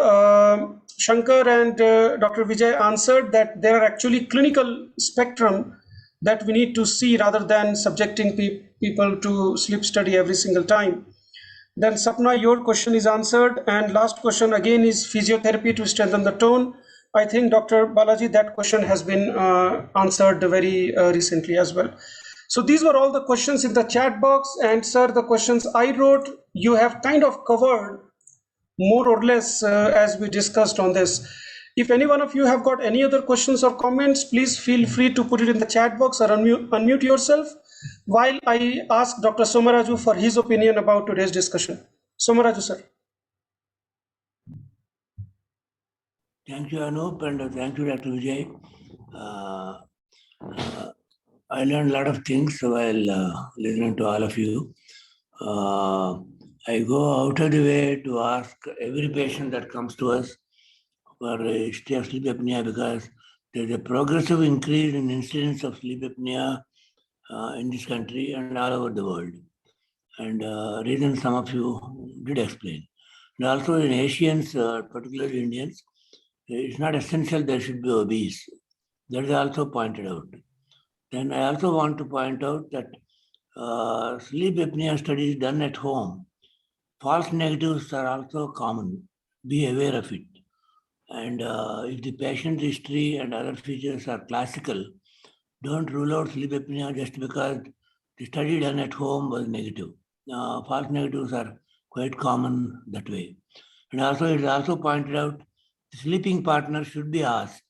Shankar and Dr. Vijay answered, that there are actually clinical spectrum that we need to see rather than subjecting people to sleep study every single time. Then Sapna, your question is answered. And last question again is physiotherapy to strengthen the tone. I think Dr. Balaji, that question has been answered very recently as well. So these were all the questions in the chat box, and sir, the questions I wrote, you have kind of covered more or less as we discussed on this. If any one of you have got any other questions or comments, please feel free to put it in the chat box or unmute yourself. while I ask Dr. Somaraju for his opinion about today's discussion. Somaraju, sir. Thank you, Anoop, and thank you, Dr. Vijay. I learned a lot of things while listening to all of you. I go out of the way to ask every patient that comes to us for a history of sleep apnea because there's a progressive increase in incidence of sleep apnea in this country and all over the world. And reason some of you did explain. And also in Asians, particularly Indians, it's not essential they should be obese. That is also pointed out. Then I also want to point out that sleep apnea studies done at home, false negatives are also common. Be aware of it. And if the patient history and other features are classical, don't rule out sleep apnea just because the study done at home was negative. False negatives are quite common that way. And also, it is also pointed out the sleeping partner should be asked.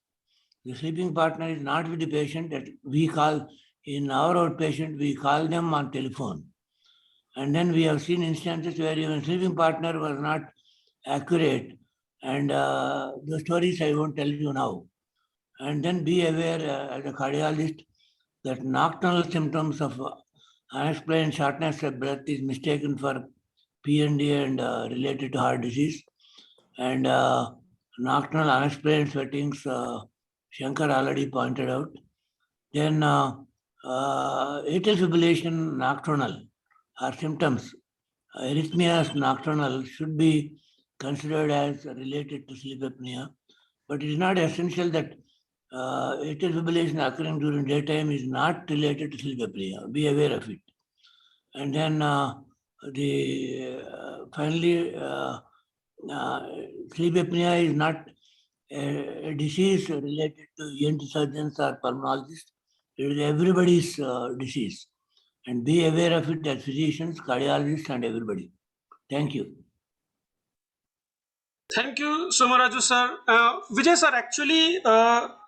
The sleeping partner is not with the patient that we call, in our outpatient, we call them on telephone. And then we have seen instances where even sleeping partner was not accurate. And the stories I won't tell you now. And then be aware as a cardiologist that nocturnal symptoms of unexplained shortness of breath is mistaken for PND and related to heart disease. And nocturnal unexplained sweatings, Shankar already pointed out. Then atrial fibrillation nocturnal are symptoms. Arrhythmias nocturnal should be considered as related to sleep apnea, but it is not essential that atrial fibrillation occurring during daytime is not related to sleep apnea. Be aware of it. And then finally, sleep apnea is not a disease related to ENT surgeons or pulmonologists. It is everybody's disease. And be aware of it as physicians, cardiologists, and everybody. Thank you. Thank you, Somaraju sir. Vijay sir, actually,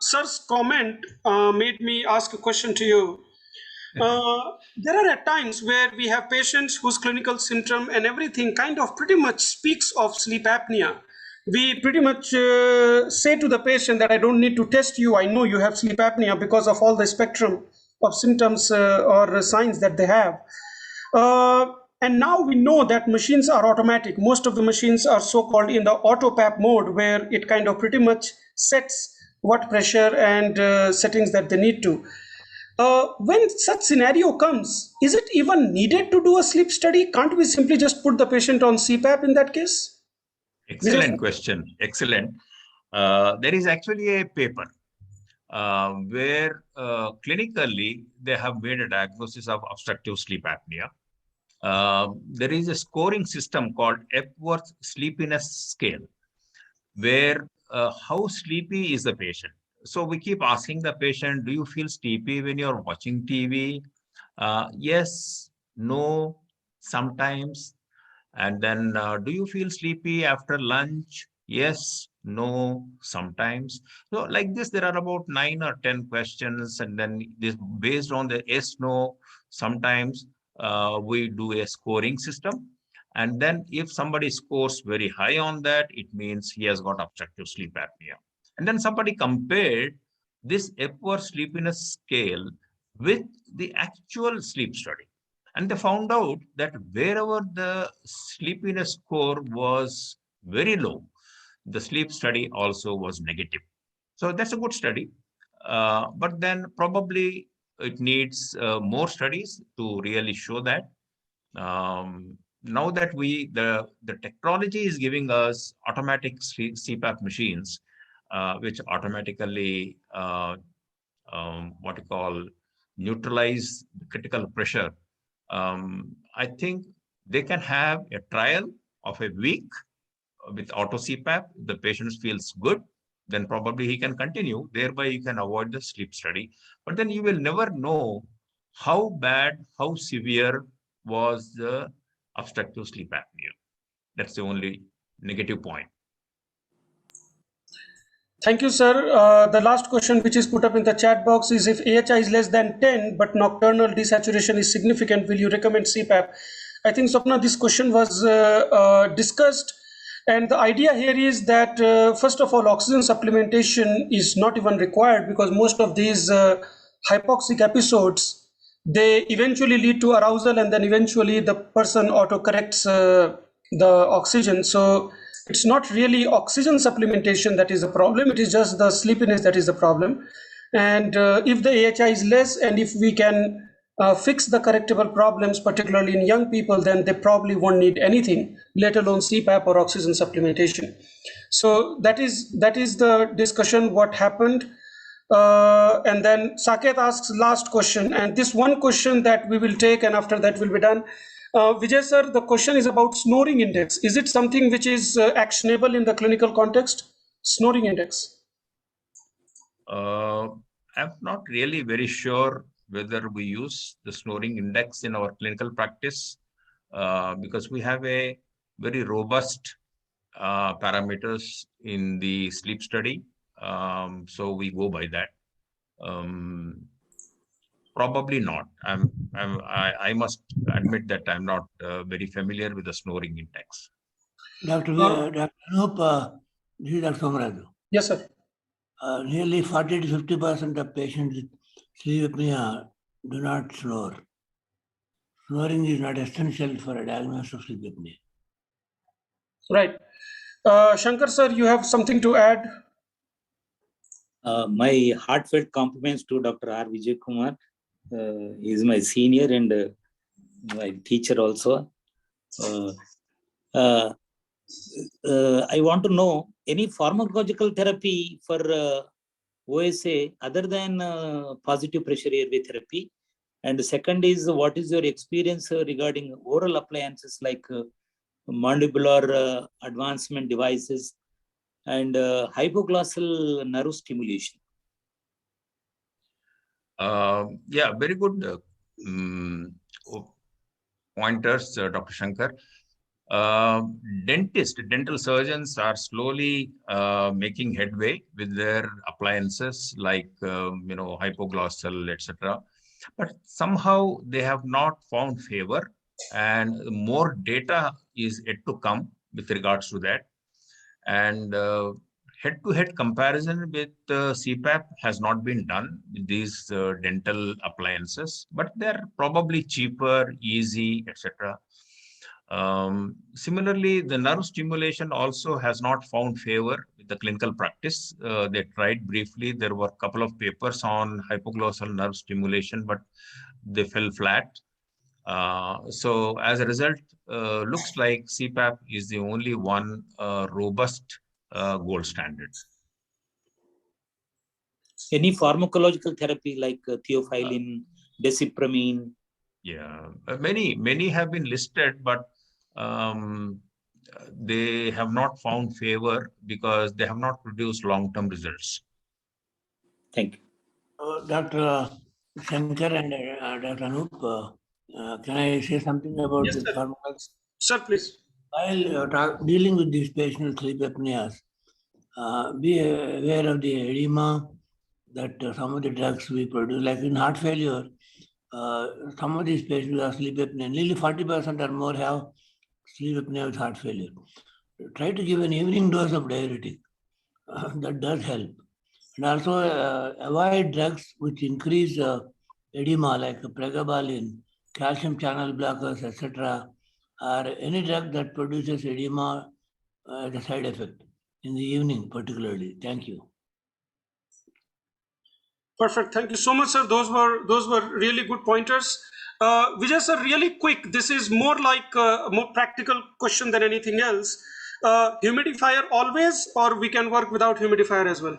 sir's comment made me ask a question to you. There are at times where we have patients whose clinical symptom and everything kind of pretty much speaks of sleep apnea. We pretty much say to the patient that I don't need to test you. I know you have sleep apnea because of all the spectrum of symptoms or signs that they have. And now we know that machines are automatic. Most of the machines are so-called in the auto-PAP mode, where it kind of pretty much sets what pressure and settings that they need to. When such scenario comes, is it even needed to do a sleep study? Can't we simply just put the patient on CPAP in that case? Excellent question. Excellent. There is actually a paper where clinically they have made a diagnosis of obstructive sleep apnea. There is a scoring system called Epworth Sleepiness Scale, where how sleepy is the patient. So we keep asking the patient, do you feel sleepy when you're watching TV? Yes, no, sometimes. And then, do you feel sleepy after lunch? Yes, no, sometimes. So like this, there are about 9 or 10 questions. And then this based on the yes, no, sometimes we do a scoring system. And then if somebody scores very high on that, it means he has got obstructive sleep apnea. And then somebody compared this Epworth sleepiness scale with the actual sleep study. And they found out that wherever the sleepiness score was very low, the sleep study also was negative. So that's a good study. But then probably it needs more studies to really show that. Now that the technology is giving us automatic CPAP machines, which automatically what you call neutralize the critical pressure. I think they can have a trial of a week with auto CPAP. The patient feels good, then probably he can continue. Thereby, you can avoid the sleep study. But then you will never know how bad, how severe was the obstructive sleep apnea. That's the only negative point. Thank you, sir. The last question which is put up in the chat box is, if AHI is less than 10 but nocturnal desaturation is significant, will you recommend CPAP? I think, Swapna, this question was discussed. And the idea here is that, first of all, oxygen supplementation is not even required, because most of these hypoxic episodes, they eventually lead to arousal, and then eventually the person auto-corrects the oxygen. So it's not really oxygen supplementation that is a problem. It is just the sleepiness that is the problem. And if the AHI is less, and if we can fix the correctable problems, particularly in young people, then they probably won't need anything, let alone CPAP or oxygen supplementation. So that is the discussion what happened. And then Saket asks last question, and this one question that we will take, and after that we'll be done. Vijay sir, the question is about snoring index. Is it something which is actionable in the clinical context? Snoring index. I'm not really very sure whether we use the snoring index in our clinical practice, because we have a very robust parameters in the sleep study. So we go by that. Probably not. I must admit that I'm not very familiar with the snoring index. Dr. Anoop, this is Dr. Somaraju. Yes, sir. Nearly 40 to 50% of patients with sleep apnea do not snore. Snoring is not essential for a diagnosis of sleep apnea. Right. Shankar sir, you have something to add? My heartfelt compliments to Dr. R. Vijay Kumar. He is my senior and my teacher also. I want to know any pharmacological therapy for OSA other than positive pressure airway therapy. And the second is, what is your experience regarding oral appliances like mandibular advancement devices and hypoglossal nerve stimulation? Yeah, very good pointers, Dr. Shankar. Dental surgeons are slowly making headway with their appliances like hypoglossal, etc. But somehow they have not found favor, and more data is yet to come with regards to that. And head-to-head comparison with CPAP has not been done with these dental appliances, but they're probably cheaper, easy, etc. Similarly, the nerve stimulation also has not found favor with the clinical practice. They tried briefly. There were a couple of papers on hypoglossal nerve stimulation, but they fell flat. So as a result, looks like CPAP is the only one robust gold standard. Any pharmacological therapy like theophylline, desipramine? Yeah, many have been listed, but they have not found favor because they have not produced long-term results. Thank you. Dr. Shankar and Dr. Anoop, can I say something about Yes, the sir. pharmacology? Sir, please. While dealing with these patients with sleep apneas, be aware of the edema that some of the drugs we produce, like in heart failure, some of these patients have sleep apnea. Nearly 40% or more have sleep apnea with heart failure. Try to give an evening dose of diuretic. That does help. And also avoid drugs which increase edema, like pregabalin, calcium channel blockers, etc., or any drug that produces edema as a side effect in the evening, particularly. Thank you. Perfect. Thank you so much, sir. Those were really good pointers. Vijay sir, really quick. This is more like a more practical question than anything else. Humidifier always, or we can work without humidifier as well?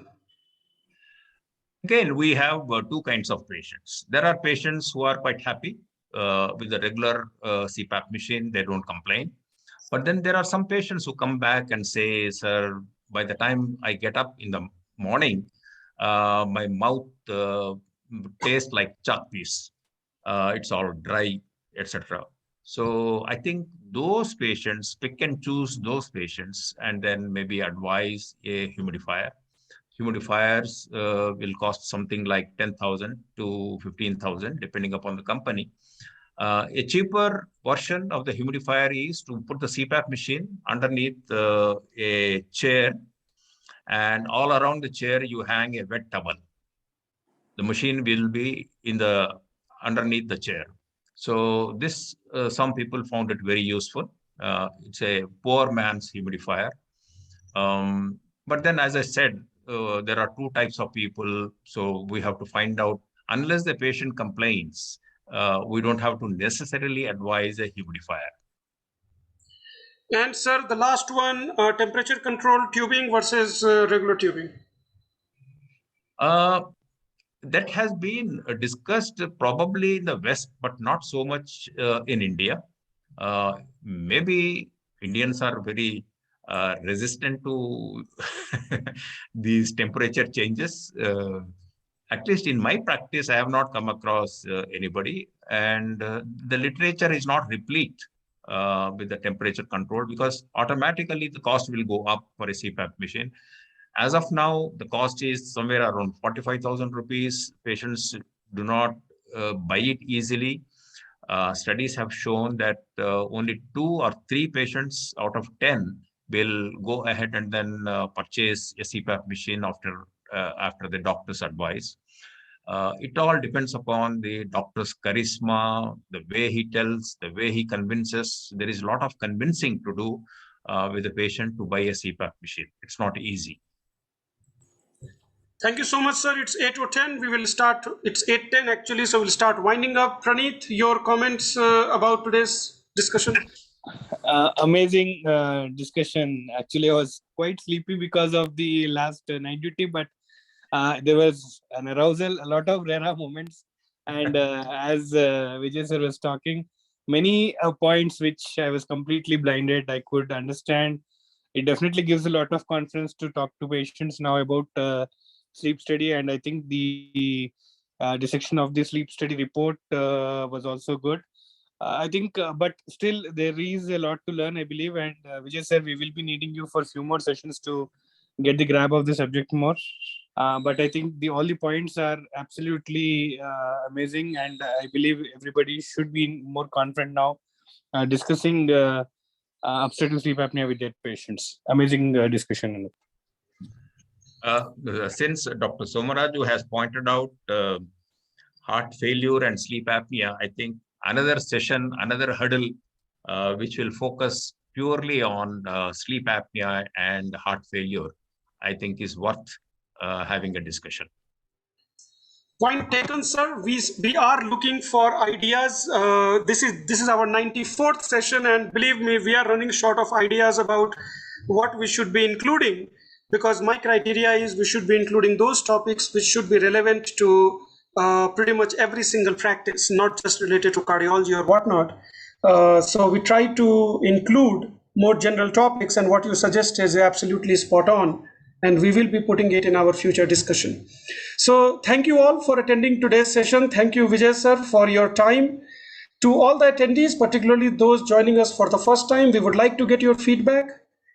Again, we have two kinds of patients. There are patients who are quite happy with the regular CPAP machine. They don't complain. But then there are some patients who come back and say, sir, by the time I get up in the morning, my mouth tastes like chalk piece. It's all dry, etc. So I think those patients, pick and choose those patients and then maybe advise a humidifier. humidifiers will cost something like 10,000 to 15,000, depending upon the company. A cheaper version of the humidifier is to put the CPAP machine underneath a chair, and all around the chair you hang a wet towel. The machine will be underneath the chair. So this, some people found it very useful. It's a poor man's humidifier. But then, as I said, there are two types of people. So we have to find out, unless the patient complains, we don't have to necessarily advise a humidifier. And sir, the last one, temperature control tubing versus regular tubing. That has been discussed probably in the West, but not so much in India. Maybe Indians are very resistant to these temperature changes. At least in my practice, I have not come across anybody, and the literature is not replete with the temperature control, because automatically the cost will go up for a CPAP machine. As of now, the cost is somewhere around 45,000 rupees. Patients do not buy it easily. Studies have shown that only 2 or 3 patients out of 10 will go ahead and then purchase a CPAP machine after the doctor's advice. It all depends upon the doctor's charisma, the way he tells, the way he convinces. There is a lot of convincing to do with the patient to buy a CPAP machine. It's not easy. Thank you so much, sir. It's 8:10. We will start. It's 8:10 actually, so we'll start winding up. Praneeth, your comments about today's discussion? Amazing discussion. Actually, I was quite sleepy because of the last night duty, but there was an arousal, a lot of rare moments. And as Vijay sir was talking, many points which I was completely blinded, I could understand. It definitely gives a lot of confidence to talk to patients now about sleep study. And I think the dissection of the sleep study report was also good. I think, but still there is a lot to learn, I believe. And Vijay sir, we will be needing you for a few more sessions to get the grab of the subject more. But I think all the points are absolutely amazing, and I believe everybody should be more confident now discussing obstructive sleep apnea with their patients. Amazing discussion. Since Dr. Somaraju has pointed out heart failure and sleep apnea, I think another session, another huddle, which will focus purely on sleep apnea and heart failure, I think is worth having a discussion. Point taken, sir. We are looking for ideas. This is our 94th session, and believe me, we are running short of ideas about what we should be including, because my criteria is we should be including those topics which should be relevant to pretty much every single practice, not just related to cardiology or whatnot. So we try to include more general topics, and what you suggest is absolutely spot on, and we will be putting it in our future discussion. So thank you all for attending today's session. Thank you, Vijay sir, for your time. To all the attendees, particularly those joining us for the first time, we would like to get your feedback.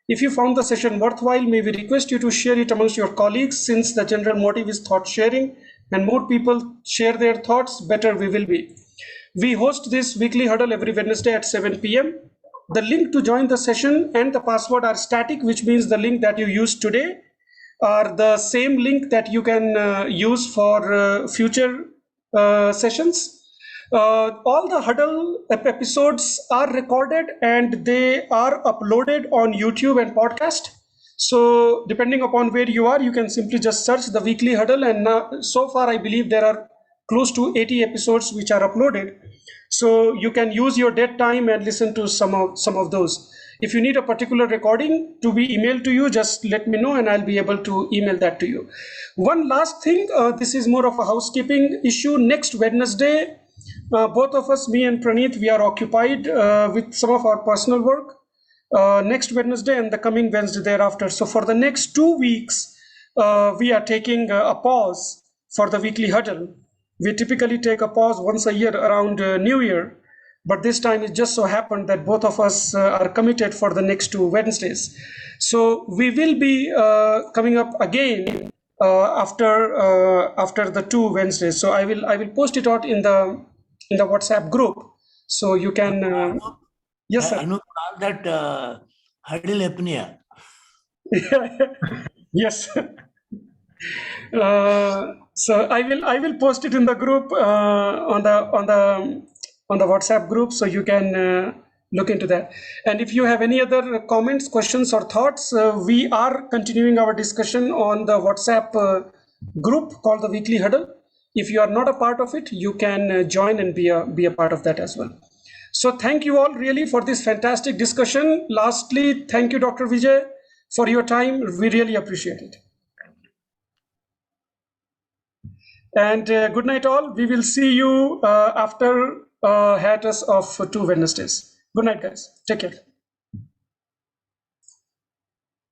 If you found the session worthwhile, may we request you to share it amongst your colleagues, since the general motive is thought sharing, and more people share their thoughts, better we will be. We host this weekly huddle every Wednesday at 7 p.m. The link to join the session and the password are static, which means the link that you used today are the same link that you can use for future sessions. All the huddle episodes are recorded and they are uploaded on YouTube and podcast. So depending upon where you are, you can simply just search the weekly huddle, and so far I believe there are close to 80 episodes which are uploaded. So you can use your dead time and listen to some of those. If you need a particular recording to be emailed to you, just let me know and I'll be able to email that to you. One last thing, this is more of a housekeeping issue. Next Wednesday, both of us, me and Praneeth, we are occupied with some of our personal work next Wednesday and the coming Wednesday thereafter. So for the next 2 weeks, we are taking a pause for the weekly huddle. We typically take a pause once a year around New Year, but this time it just so happened that both of us are committed for the next 2 Wednesdays. So we will be coming up again after the 2 Wednesdays. So I will post it out in the WhatsApp group, so you can. Yes, sir. Anoop, call that huddle apnea. Yes. So I will post it in the group on the WhatsApp group, so you can look into that. And if you have any other comments, questions, or thoughts, we are continuing our discussion on the WhatsApp group called the Weekly Huddle. If you are not a part of it, you can join and be a part of that as well. So thank you all really for this fantastic discussion. Lastly, thank you, Dr. Vijay, for your time. We really appreciate it. And good night all. We will see you after hiatus of 2 Wednesdays. Good night, guys. Take care.